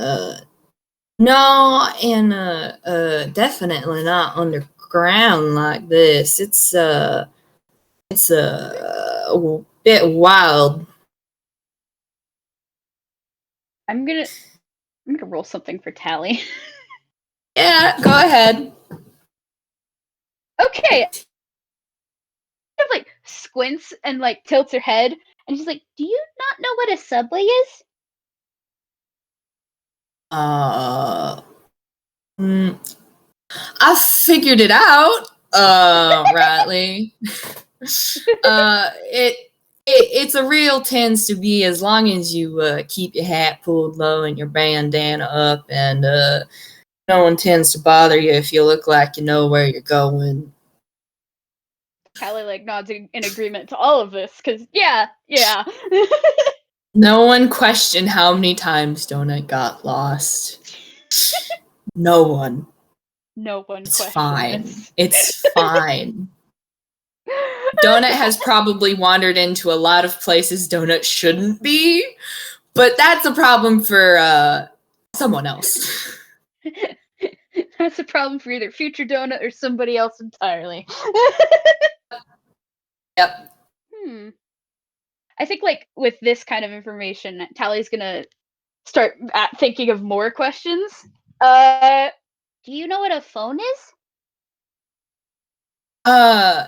no, and definitely not underground like this. It's a bit wild. I'm gonna roll something for Tally. Yeah, go ahead. Okay. Kind of like squints and like tilts her head, and she's like, "Do you not know what a subway is?" I figured it out. Rightly. It's a real tends to be as long as you keep your hat pulled low and your bandana up, and no one tends to bother you if you look like you know where you're going. Callie like nods in agreement to all of this, because yeah. No one questioned how many times Donut got lost. No one. No one It's questioned fine. this. It's fine. Donut has probably wandered into a lot of places Donut shouldn't be, but that's a problem for someone else. That's a problem for either future Donut or somebody else entirely. Yep. I think like with this kind of information, Tally's gonna start thinking of more questions. Do you know what a phone is? Yeah,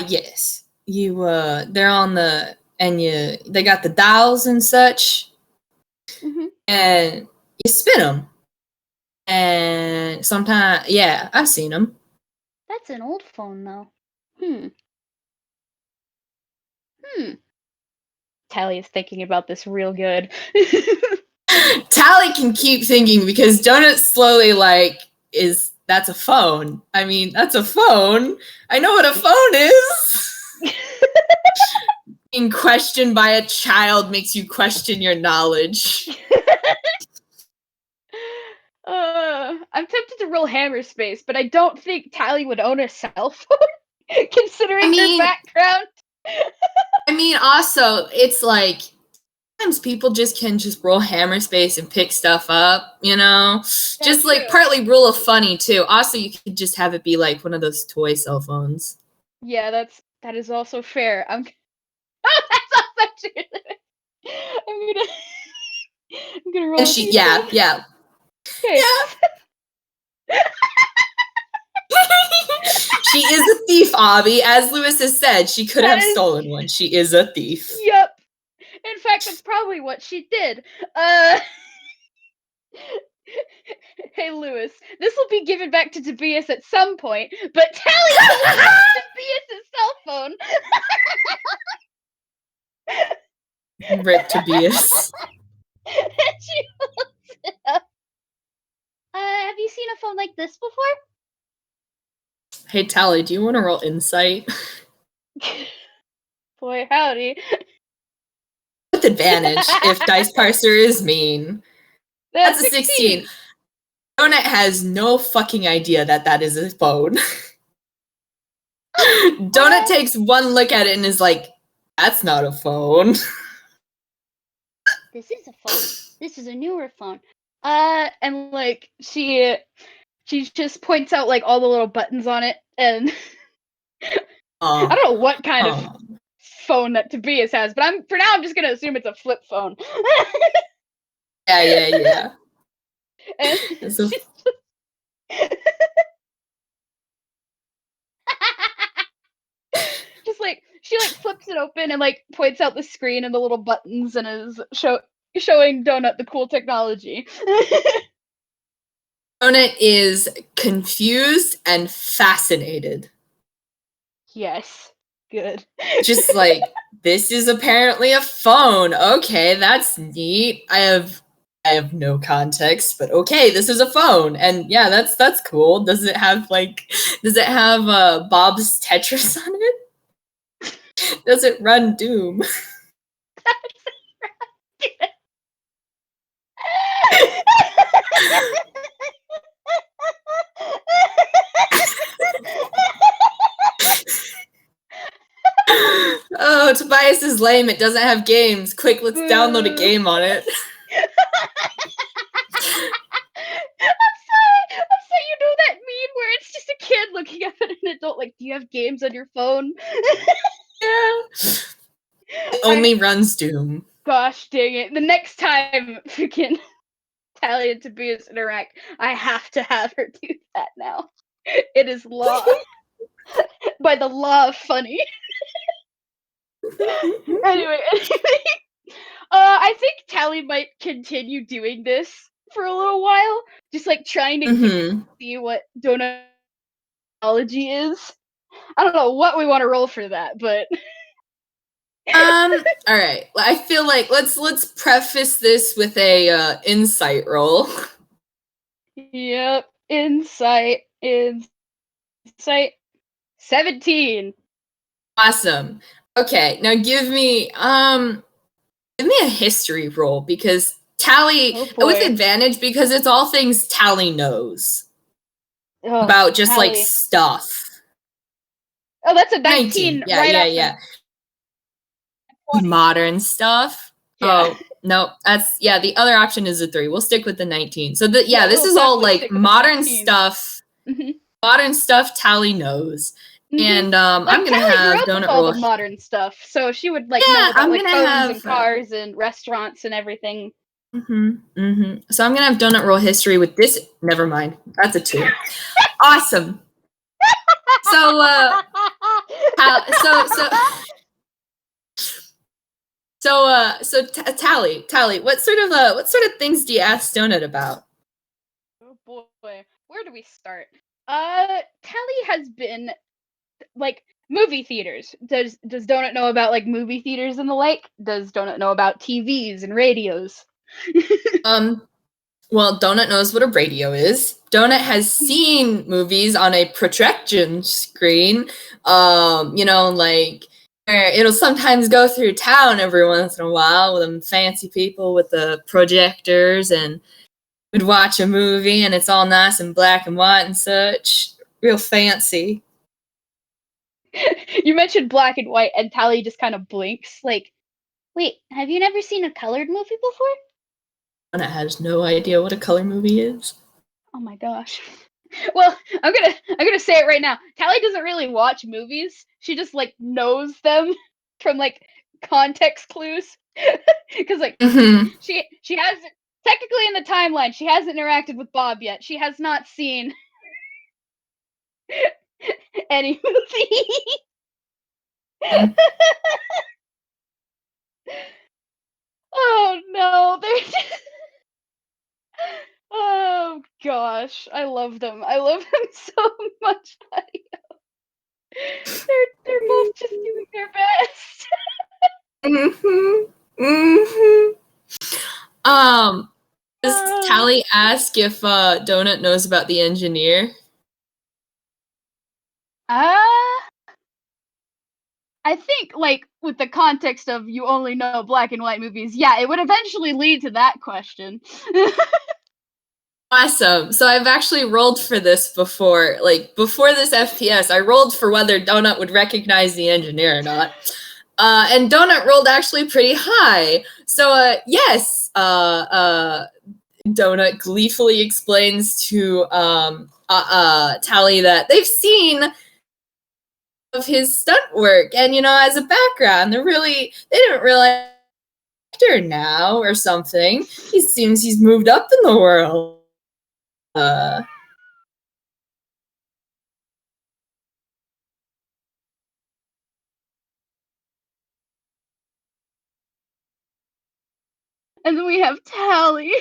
yes. They're on they got the dials and such, and you spin them, and sometimes, yeah, I've seen them. That's an old phone, though. Tally is thinking about this real good. Tally can keep thinking because Donut slowly, like, that's a phone. I mean, that's a phone. I know what a phone is. Being questioned by a child makes you question your knowledge. I'm tempted to roll hammer space, but I don't think Tally would own a cell phone, considering her background. I mean, also, it's like, sometimes people can roll hammer space and pick stuff up, you know? That's just like true. partly rule of funny too. Also, you could just have it be like one of those toy cell phones. Yeah, that is also fair. That's also true. I'm gonna roll. And yeah. Okay. Yeah. She is a thief, Abby. As Lewis has said, she could have stolen one. She is a thief. Yep. In fact, that's probably what she did. Hey, Lewis, this will be given back to Tobias at some point, but Tally Tobias' cell phone. Rip Tobias. She holds it up. Have you seen a phone like this before? Hey, Tally, do you want to roll insight? Boy, howdy. With advantage, if Dice Parser is mean. That's a 16. Donut has no fucking idea that is a phone. Donut takes one look at it and is like, that's not a phone. This is a phone. This is a newer phone. And like she just points out like all the little buttons on it, and I don't know what kind of phone that Tobias has, but for now I'm just gonna assume it's a flip phone. Yeah. And just like she like flips it open and like points out the screen and the little buttons and is showing Donut the cool technology. Donut is confused and fascinated. Yes, good. Just like, this is apparently a phone. Okay, that's neat. I have no context, but okay, this is a phone, and yeah, that's cool. Does it have Bob's Tetris on it? Does it run Doom? Oh, Tobias is lame. It doesn't have games. Quick, let's download a game on it. I'm sorry, you know that meme where it's just a kid looking up at an adult like, do you have games on your phone? Yeah. It only runs Doom. Gosh dang it. The next time freaking Tally and Tobias interact, I have to have her do that now. It is law. By the law of funny. Anyway, I think Tally might continue doing this for a little while, just like trying to see what donut technology is. I don't know what we want to roll for that, but all right. I feel like let's preface this with a insight roll. Yep, insight 17. Awesome. Okay, now give me a history roll, because Tally with advantage, because it's all things Tally knows about just Tally. like stuff. Oh, that's a 19. Yeah. Modern stuff. Yeah. Oh no, the other option is a 3. We'll stick with the 19. So this is all like modern stuff. Modern stuff Tally knows. And I'm gonna have Donut roll all the modern stuff, so she would like know about like phones and cars and restaurants and everything. So I'm gonna have Donut roll history with this. Never mind, that's a 2. Awesome. So Tally, what sort of things do you ask Donut about? Oh boy, where do we start? Tally has been like movie theaters. Does Donut know about like movie theaters and the like? Does Donut know about TVs and radios? Well, Donut knows what a radio is. Donut has seen movies on a projection screen. Like where it'll sometimes go through town every once in a while with them fancy people with the projectors, and we'd watch a movie and it's all nice and black and white and such. Real fancy. You mentioned black and white, and Tally just kind of blinks, like, wait, have you never seen a colored movie before? Donut has no idea what a color movie is. Oh my gosh. Well, I'm gonna say it right now. Tally doesn't really watch movies. She just like knows them from like context clues. Because like Mm-hmm. she hasn't technically in the timeline, she hasn't interacted with Bob yet. She has not seen any movie. Mm. Oh no, they're oh gosh, I love them. I love them so much, buddy. They're both just doing their best. Mm-hmm. Mm-hmm. Does Tally ask if Donut knows about the engineer? I think, like, with the context of you only know black and white movies, yeah, it would eventually lead to that question. Awesome. So I've actually rolled for this before. Like, before this FPS, I rolled for whether Donut would recognize the engineer or not. And Donut rolled actually pretty high. So, yes, Donut gleefully explains to Tally that they've seen of his stunt work, and as a background, they didn't realize actor now or something. He seems he's moved up in the world. And then we have Tally,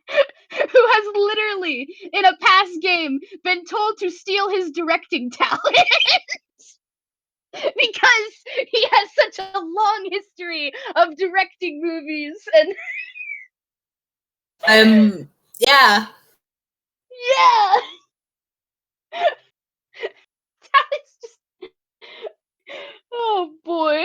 who has literally, in a past game, been told to steal his directing talent. Because he has such a long history of directing movies, and Yeah. yeah, Tally's just oh boy.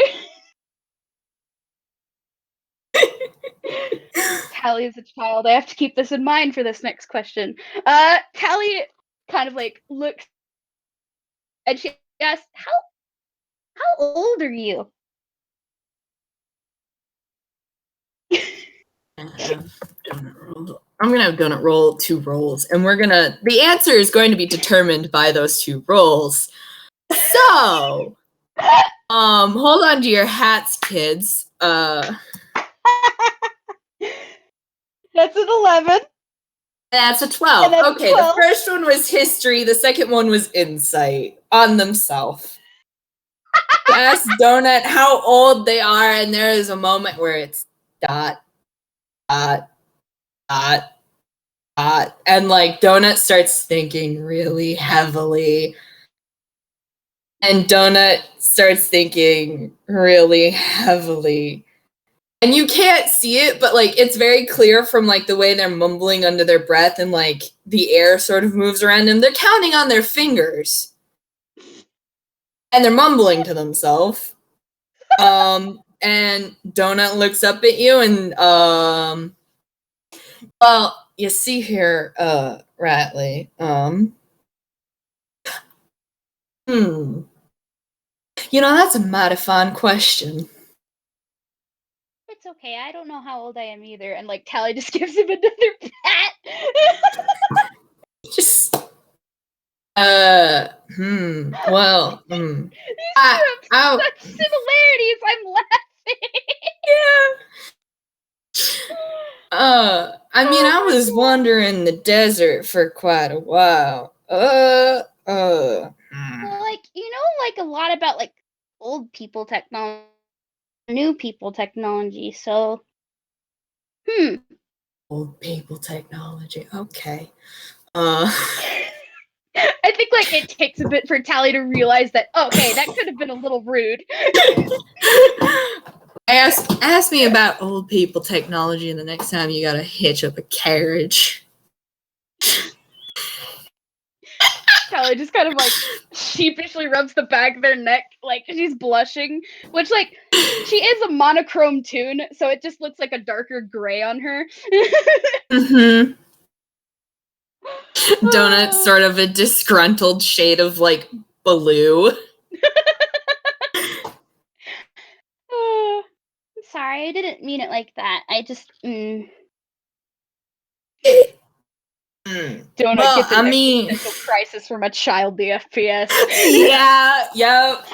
Tally is a child. I have to keep this in mind for this next question. Tally kind of like looks and she asks, how old are you? I'm gonna have Donut roll 2 rolls, and the answer is going to be determined by those 2 rolls. So, hold on to your hats, kids. That's an 11. That's a 12. And that's Okay, 12. the first one was history, the second one was insight on themselves. Ask Donut how old they are, and there is a moment where it's dot, dot, dot, dot, and like Donut starts thinking really heavily. And Donut starts thinking really heavily. And you can't see it, but like it's very clear from like the way they're mumbling under their breath, and like the air sort of moves around them. They're counting on their fingers. And they're mumbling to themselves. And Donut looks up at you and well, you see here, Ratley, that's a mighty fine question. It's okay. I don't know how old I am either. And like Tally just gives him another pat. Just well, These two have such similarities. I'm laughing. Yeah. I mean, I was wandering the desert for quite a while. Well, like, like a lot about like old people technology, new people technology, so Old people technology. Okay. I think like it takes a bit for Tally to realize that, okay, that could have been a little rude. Ask me about old people technology, and the next time you gotta hitch up a carriage. Callie just kind of like sheepishly rubs the back of their neck, like she's blushing. Which, like, she is a monochrome toon, so it just looks like a darker gray on her. Mm-hmm. Donut's sort of a disgruntled shade of like blue. Sorry, I didn't mean it like that. I just Mm. Donut Well, gets an I mean, existential crisis from a child the FPS. yeah, yep.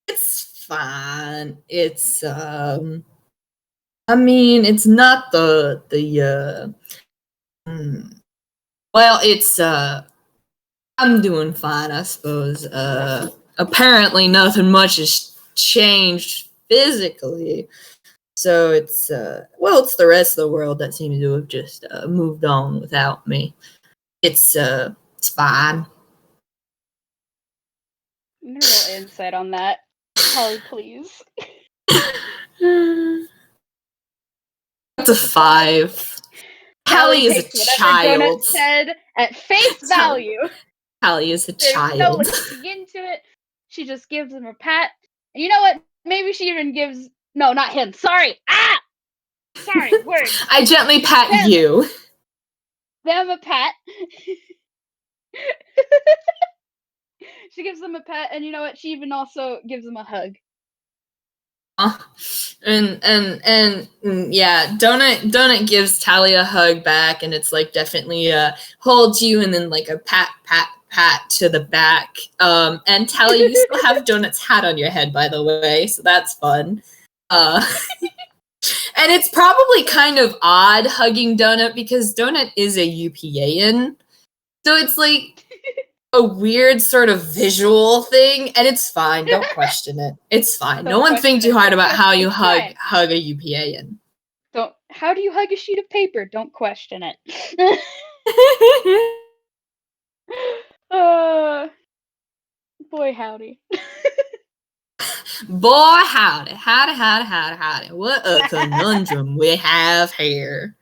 It's fine. It's I mean, it's not the well, it's I'm doing fine, I suppose. Apparently nothing much has changed physically. So it's well, it's the rest of the world that seems to have just moved on without me. It's fine. I need a little insight on that. Callie, please. It's a 5. Callie is a takes whatever child. Donut said at face value. Callie is a There's child. no looking into it. She just gives him a pat. And you know what? Maybe she even gives... No, not him. Sorry. Ah! Sorry, words. I gently pat you. Them a pat. She gives them a pat, and you know what? She even also gives them a hug. And yeah, Donut gives Tally a hug back, and it's like definitely holds you, and then like a pat to the back. And Tally, you still have Donut's hat on your head, by the way, so that's fun. And it's probably kind of odd hugging Donut because Donut is a UPAan, so it's like a weird sort of visual thing, and it's fine. Don't question it. It's fine. No one think too hard about how you hug a UPAan. Don't. How do you hug a sheet of paper? Don't question it. Boy howdy. Boy howdy. Howdy. What a conundrum we have here.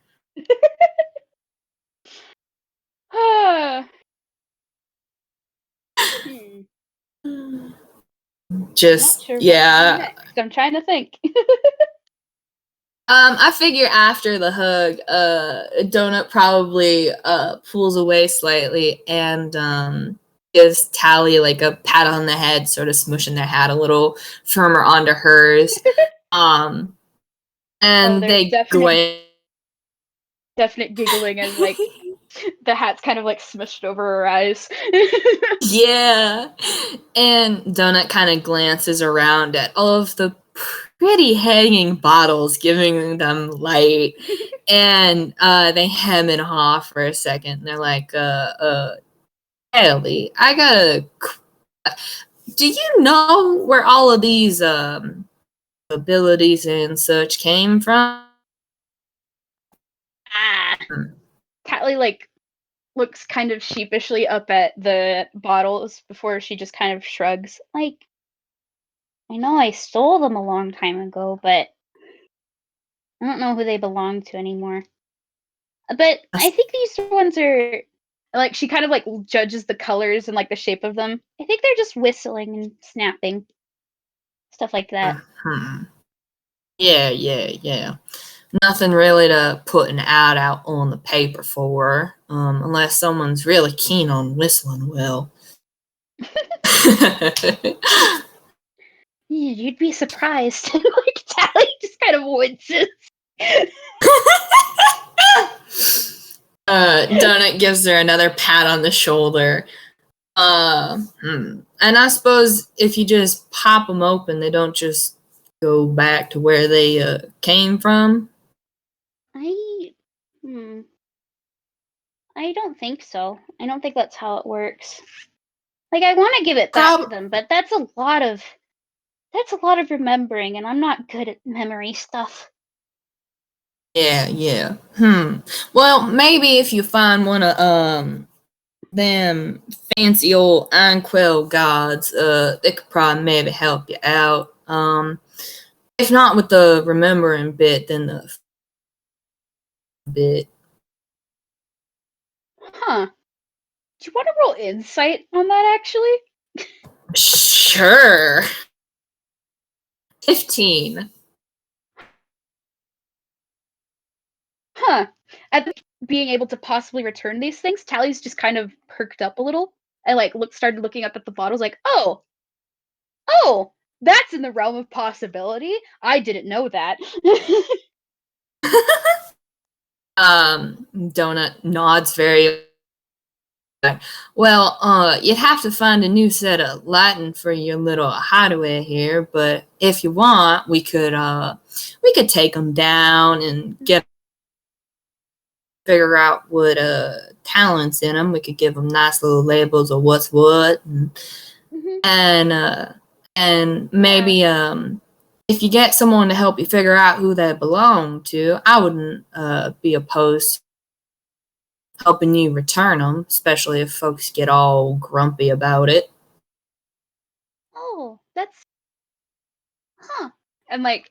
Just sure yeah. I'm trying to think. I figure after the hug, Donut probably pulls away slightly and gives Tally like a pat on the head, sort of smushing their hat a little firmer onto hers. And they definite giggling as like the hat's kind of like smushed over her eyes. Yeah. And Donut kind of glances around at all of the pretty hanging bottles, giving them light. And they hem and haw for a second. And they're like, Ellie, I gotta... Do you know where all of these abilities and such came from? Tatley, like, looks kind of sheepishly up at the bottles before she just kind of shrugs. Like, I know I stole them a long time ago, but I don't know who they belong to anymore. But I think these ones are, like, she kind of, like, judges the colors and, like, the shape of them. I think they're just whistling and snapping. Stuff like that. Yeah. Nothing really to put an ad out on the paper for, unless someone's really keen on whistling well. You'd be surprised. Like, Tally just kind of winces. Donut gives her another pat on the shoulder. And I suppose if you just pop them open, they don't just go back to where they came from? I don't think so. I don't think that's how it works. Like, I want to give it back to them, but that's a lot of remembering, and I'm not good at memory stuff. Yeah. Well, maybe if you find one of them fancy old Anquil gods, they could probably maybe help you out. If not with the remembering bit, then the bit. Huh. Do you want to roll insight on that, actually? Sure. 15. Huh. At being able to possibly return these things, Tally's just kind of perked up a little and like started looking up at the bottles like, oh, that's in the realm of possibility. I didn't know that. Donut nods very. Well, you'd have to find a new set of lighting for your little hideaway here, but if you want, we could take them down and figure out what talents in them. We could give them nice little labels of what's what, and maybe if you get someone to help you figure out who they belong to, I wouldn't be opposed to helping you return them, especially if folks get all grumpy about it. Oh, that's and like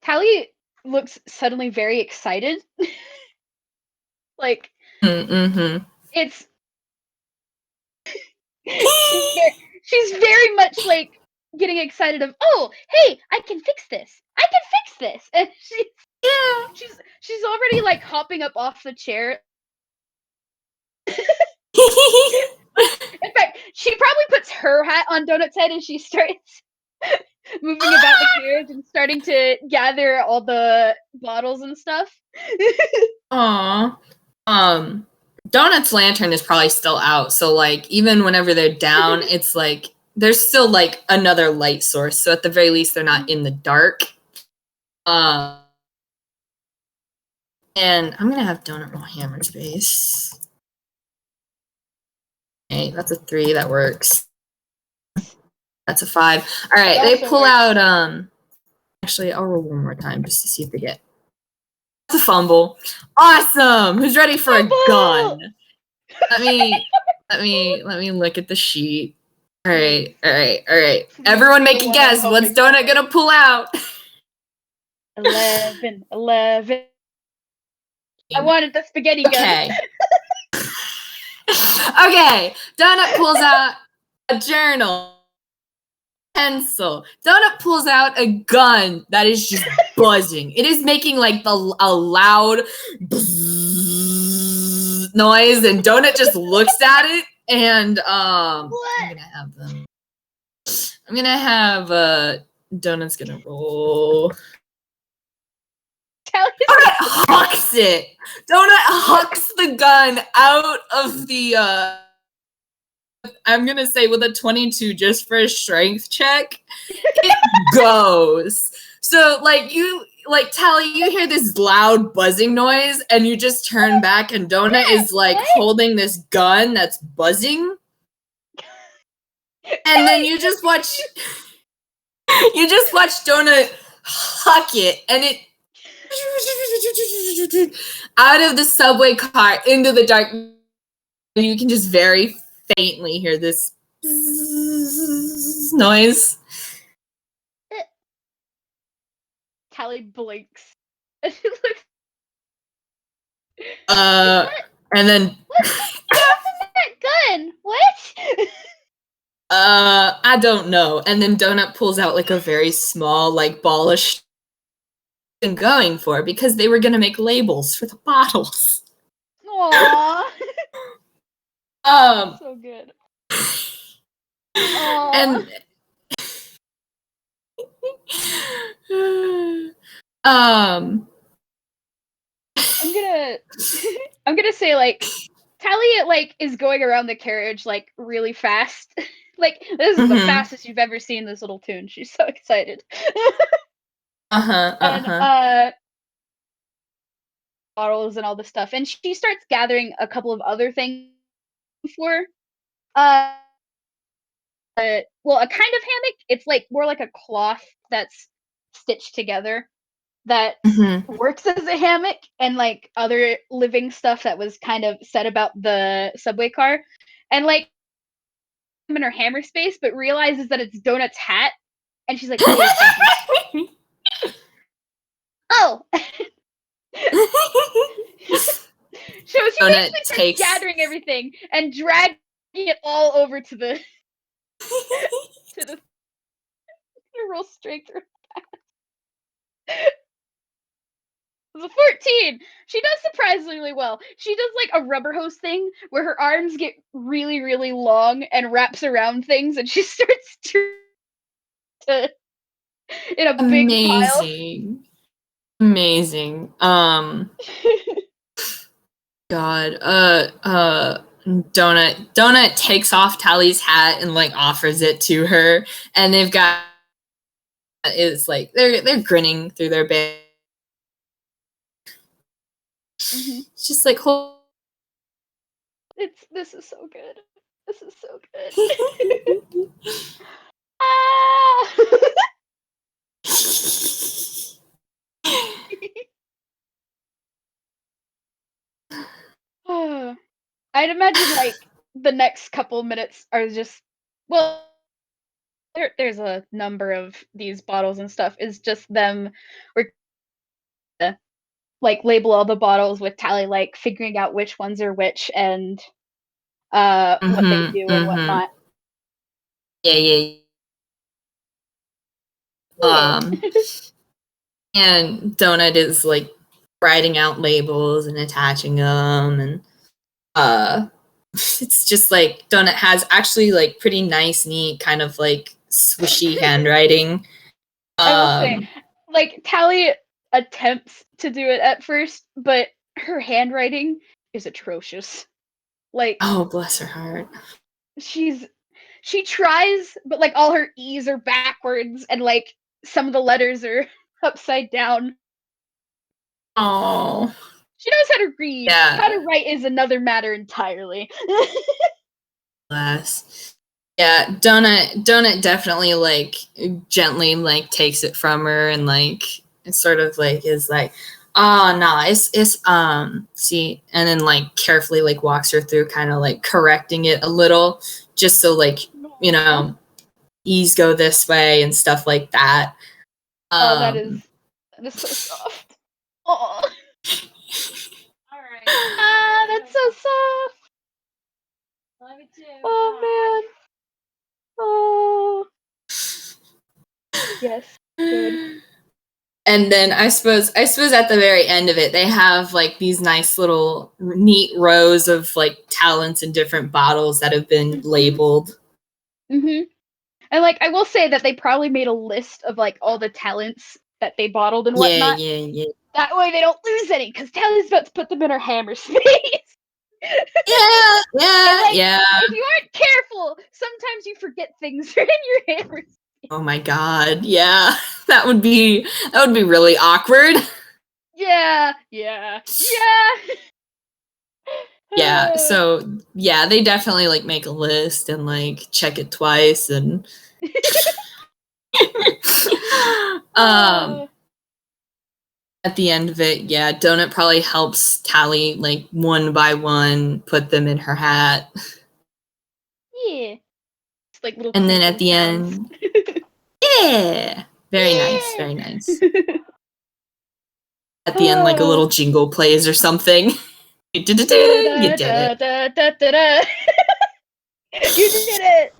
Tally looks suddenly very excited. Like it's she's very much like getting excited of, oh, hey, I can fix this. And she's already like hopping up off the chair. In fact, she probably puts her hat on Donut's head and she starts moving about the carriage and starting to gather all the bottles and stuff. Aw. Donut's lantern is probably still out, so like even whenever they're down, it's like there's still like another light source. So at the very least, they're not in the dark. And I'm gonna have Donut roll hammer space. Okay, that's a 3. That works. That's a 5. All right, they pull out. Actually, I'll roll one more time just to see if they get. That's a fumble. Awesome. Who's ready for a gun? Let me look at the sheet. All right. Everyone make a guess. What's Donut gonna pull out? 11. I wanted the spaghetti gun. Okay. Donut pulls out a journal, pencil. Donut pulls out a gun that is just buzzing. It is making like a loud noise, and Donut just looks at it, and I'm gonna have Donut's gonna roll. Donut hucks it. Donut hucks the gun out of the I'm gonna say with a 22 just for a strength check. It goes. So like Tally, you hear this loud buzzing noise and you just turn back and Donut is like holding this gun that's buzzing. And then you just watch Donut huck it, and it out of the subway car into the dark. You can just very faintly hear this noise. Tally blinks. And then what's that gun? What? I don't know. And then Donut pulls out like a very small like ball of been going for because they were gonna make labels for the bottles. Aww. So good. And I'm gonna say like Tally like is going around the carriage like really fast. Like this is the fastest you've ever seen this little toon. She's so excited. And bottles and all this stuff, and she starts gathering a couple of other things for well, a kind of hammock. It's like more like a cloth that's stitched together that Mm-hmm. works as a hammock, and like other living stuff that was kind of said about the subway car, and like in her hammer space, but realizes that it's Donut's hat, and she's like, "Oh, wait a second. Oh." So she Donut basically starts takes. gathering everything and dragging it all over to the to the roll straight through. It's a 14. She does surprisingly well. She does like a rubber hose thing where her arms get really, really long and wraps around things, and she starts to in a big pile. Amazing. God. Donut takes off Tally's hat and like offers it to her, and they've got is like they're grinning through their bed. Mhm. It's just like This is so good. This is so good. Ah! I'd imagine like the next couple minutes are just well, there's a number of these bottles and stuff. Is just them or like label all the bottles with Tally like figuring out which ones are which and what they mm-hmm, do and mm-hmm. whatnot. Yeah. Yeah. And Donut is like writing out labels and attaching them, and it's just like Donut has actually like pretty nice, neat, kind of like swishy handwriting. I will say, Um, like Tally attempts to do it at first, but her handwriting is atrocious. Like oh, bless her heart. she tries, but like all her E's are backwards and like some of the letters are upside down. Oh, She knows how to read. How yeah, to write is another matter entirely. bless. Yeah, Donut definitely like gently like takes it from her and like it sort of like is like, oh no, it's see, and then like carefully like walks her through kind of like correcting it a little just so like, you Aw. know, E's go this way and stuff like that. Oh, Um that is so soft. Oh, ah, that's so soft. Oh man. Oh, yes, good. and then I suppose at the very end of it they have like these nice little neat rows of like talents in different bottles that have been Mhm. labeled. Mhm. And like I will say that they probably made a list of like all the talents that they bottled and whatnot. Yeah. That way they don't lose any, because Tally's about to put them in her hammer space. Yeah, And yeah, like, yeah. if you aren't careful, sometimes you forget things are in your hammer. Oh my god, yeah. That would be really awkward. Yeah. Yeah, so yeah, they definitely like make a list and like check it twice and um Uh, at the end of it, yeah, Donut probably helps Tally like one by one put them in her hat. yeah. It's like little And then at crinkling the sounds. end, yeah. Very nice, Yeah. very nice. At the end, like a little jingle plays or something. You did it. Da-da-da-da-da-da. You did it!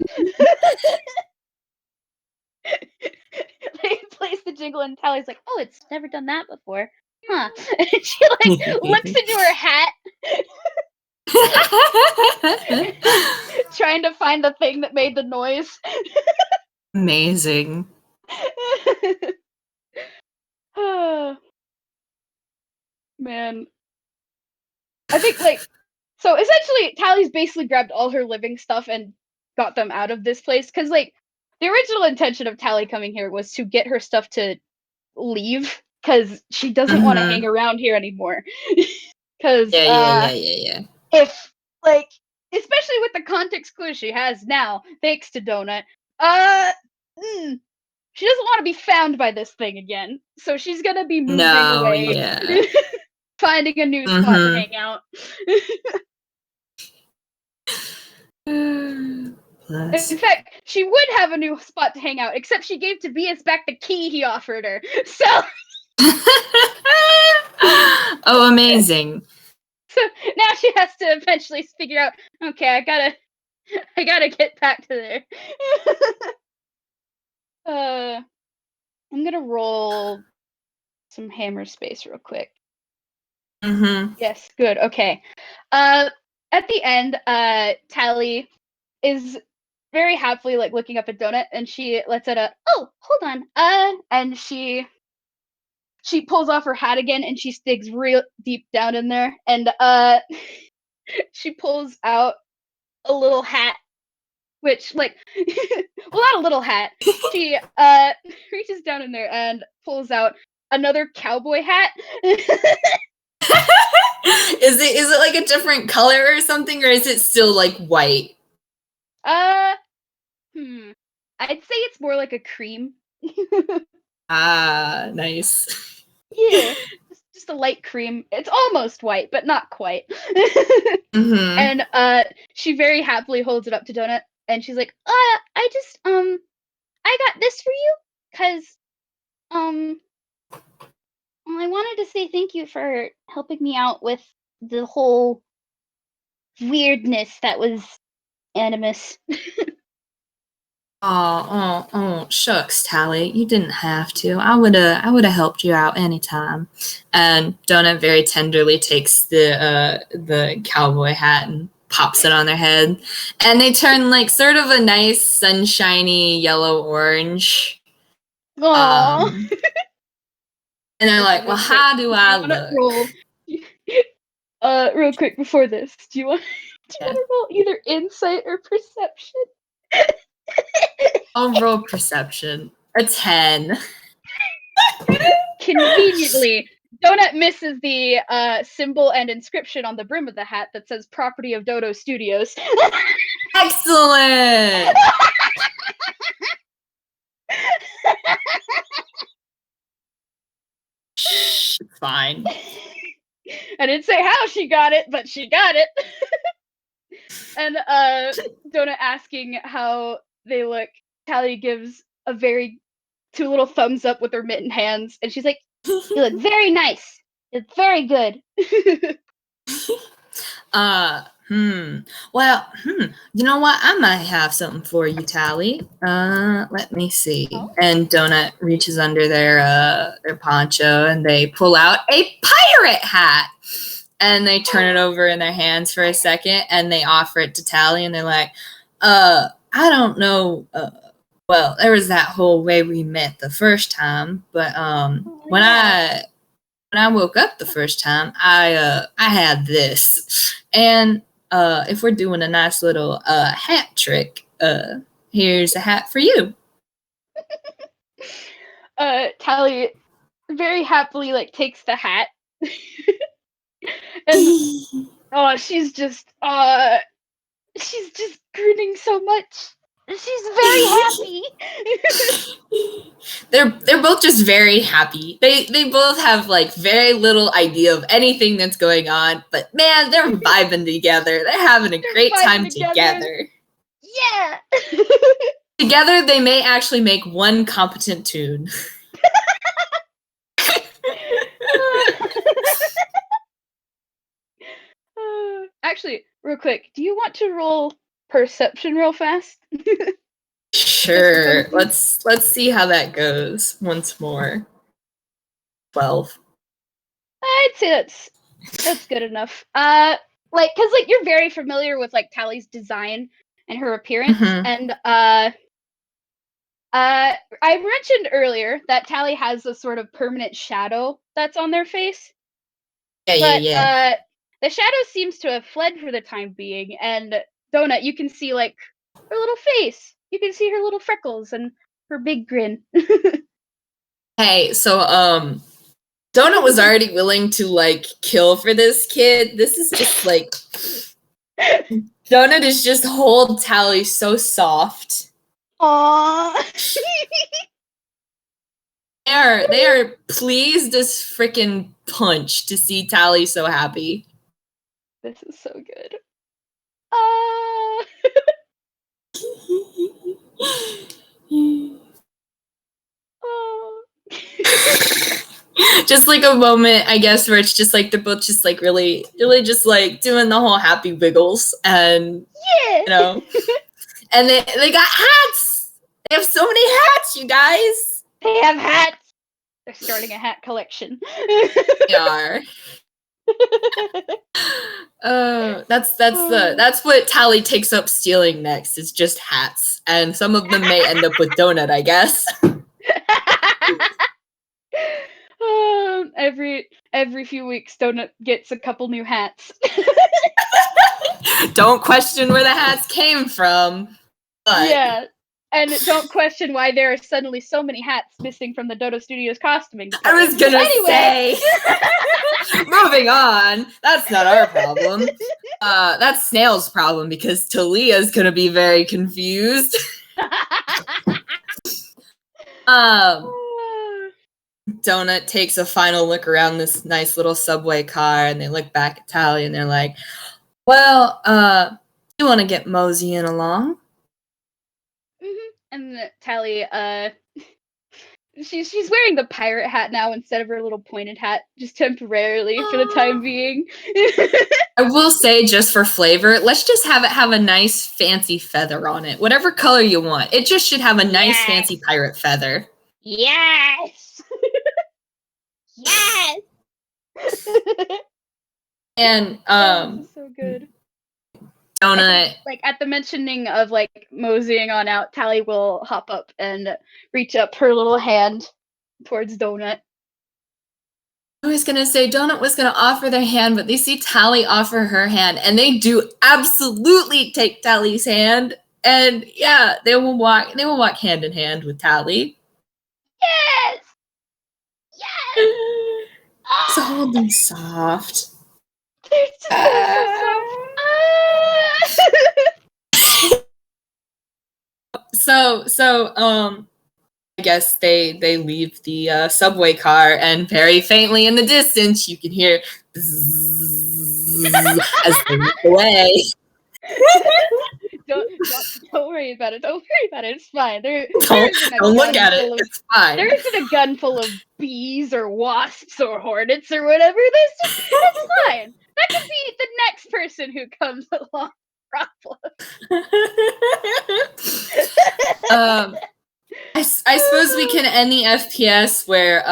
They plays the jingle and Tally's like, "Oh, it's never done that before, huh?" And she like looks into her hat, trying to find the thing that made the noise. Amazing. Oh, man, I think like so essentially, Tally's basically grabbed all her living stuff and got them out of this place because like the original intention of Tally coming here was to get her stuff to leave because she doesn't want to hang Mm-hmm. around here anymore. Because Yeah. if like especially with the context clues she has now, thanks to Donut, uh, mm, she doesn't want to be found by this thing again. So she's gonna be moving No, away, yeah. finding a new spot to hang out. Plus. In fact, she would have a new spot to hang out, except she gave Tobias back the key he offered her. So Oh, amazing. so now she has to eventually figure out, okay, I gotta get back to there. I'm gonna roll some hammer space real quick. Mm-hmm. Yes, good. Okay. At the end, Tally is very happily like looking up at Donut, and she lets out a "Oh, hold on," and she pulls off her hat again, and she digs real deep down in there, and she pulls out a little hat, which like, well, not a little hat. She reaches down in there and pulls out another cowboy hat. Is it like a different color or something, or is it still like white? uh, I'd say it's more like a cream. Ah, nice. Yeah, just a light cream. It's almost white, but not quite. Mm-hmm. And she very happily holds it up to Donut, and she's like, I just I got this for you, 'cause I wanted to say thank you for helping me out with the whole weirdness that was Animus. Oh, shucks, Tally. You didn't have to. I would have helped you out anytime. And Donut very tenderly takes the cowboy hat and pops it on their head. And they turn like sort of a nice sunshiny yellow orange. Aww. And they're like, well, Real quick, how do I you wanna look? roll? Real quick before this, do you want Yeah. to roll either insight or perception? I'll roll perception. A 10. Conveniently, Donut misses the symbol and inscription on the brim of the hat that says "Property of Dodo Studios." Excellent! Shh, it's fine. I didn't say how she got it, but she got it. And Donut asking how they look, Tally gives a very 2 little thumbs up with her mitten hands, and she's like, "You look very nice. It's very good." Well, you know what? I might have something for you, Tally. Let me see. Oh. And Donut reaches under their poncho and they pull out a pirate hat. And they turn it over in their hands for a second and they offer it to Tally and they're like, I don't know. Well, there was that whole way we met the first time, but when I woke up the first time, I had this. And if we're doing a nice little hat trick, here's a hat for you. Tally very happily like takes the hat. And she's just grinning so much. She's very happy. They're both just very happy. They both have like very little idea of anything that's going on, but man, they're vibing together. They're having a great time together. Yeah. Together, they may actually make one competent tune. Actually, real quick, do you want to roll perception real fast? Sure. Let's see how that goes once more. 12. I'd say that's good enough. Like, cause like you're very familiar with like Tally's design and her appearance, and I mentioned earlier that Tally has a sort of permanent shadow that's on their face. Yeah. The shadow seems to have fled for the time being, and Donut, you can see like her little face. You can see her little freckles and her big grin. Hey, so Donut was already willing to like kill for this kid. This is just like Donut is just hold Tally so soft. Aww. They are pleased as frickin' punch to see Tally so happy. This is so good. Just like a moment, I guess, where it's just like they're both just like really just like doing the whole happy wiggles, and Yeah. And they got hats. They have so many hats, you guys. They have hats. They're starting a hat collection. They are. That's what Tally takes up stealing next. Is just hats, and some of them may end up with Donut, I guess. Every few weeks, Donut gets a couple new hats. Don't question where the hats came from. But yeah, and don't question why there are suddenly so many hats missing from the Dodo Studios costuming department. I was gonna say. Moving on. That's not our problem. That's Snail's problem, because Talia's gonna be very confused. Donut takes a final look around this nice little subway car, and they look back at Tally, and they're like, well, you want to get moseying along? And Tally, she's wearing the pirate hat now instead of her little pointed hat, just temporarily for the time being. I will say, just for flavor, let's just have it have a nice fancy feather on it. Whatever color you want. It just should have a nice fancy pirate feather. Yes! Yes! And, this is so good. Donut. Like, at the mentioning of, like, moseying on out, Tally will hop up and reach up her little hand towards Donut. I was gonna say Donut was gonna offer their hand, but they see Tally offer her hand, and they do absolutely take Tally's hand, and yeah, they will walk hand in hand with Tally. Yes! Yes! So hold them soft. They're just so soft. So, I guess they leave the subway car, and very faintly in the distance, you can hear bzzz as they move away. Don't worry about it. Don't worry about it. It's fine. Don't look at it. It's fine. There isn't a gun full of bees or wasps or hornets or whatever. It's fine. That could be the next person who comes along. I suppose we can end the FPS where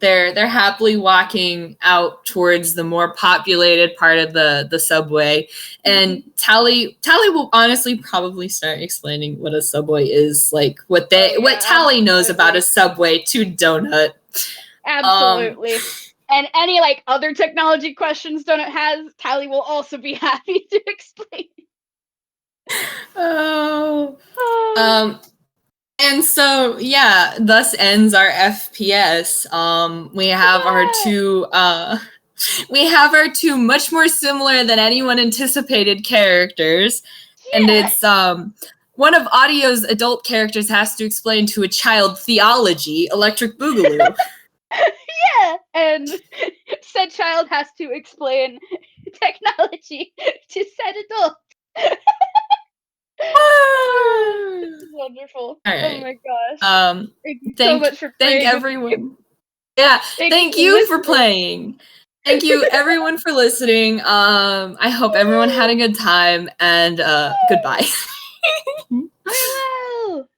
they're happily walking out towards the more populated part of the subway, and Tally will honestly probably start explaining what a subway is, like what Tally knows about a subway to Donut. Absolutely. And any like other technology questions Donut has, Tally will also be happy to explain. And so, yeah, thus ends our FPS. We have our two much more similar than anyone anticipated characters. Yeah. And it's one of Audio's adult characters has to explain to a child theology, Electric Boogaloo. Yeah, and said child has to explain technology to said adult. This is wonderful. All right. Oh my gosh. Thank you so much for playing. Thank everyone. Yeah, thank you for playing. Thank you everyone for listening. I hope everyone had a good time, and goodbye. Farewell.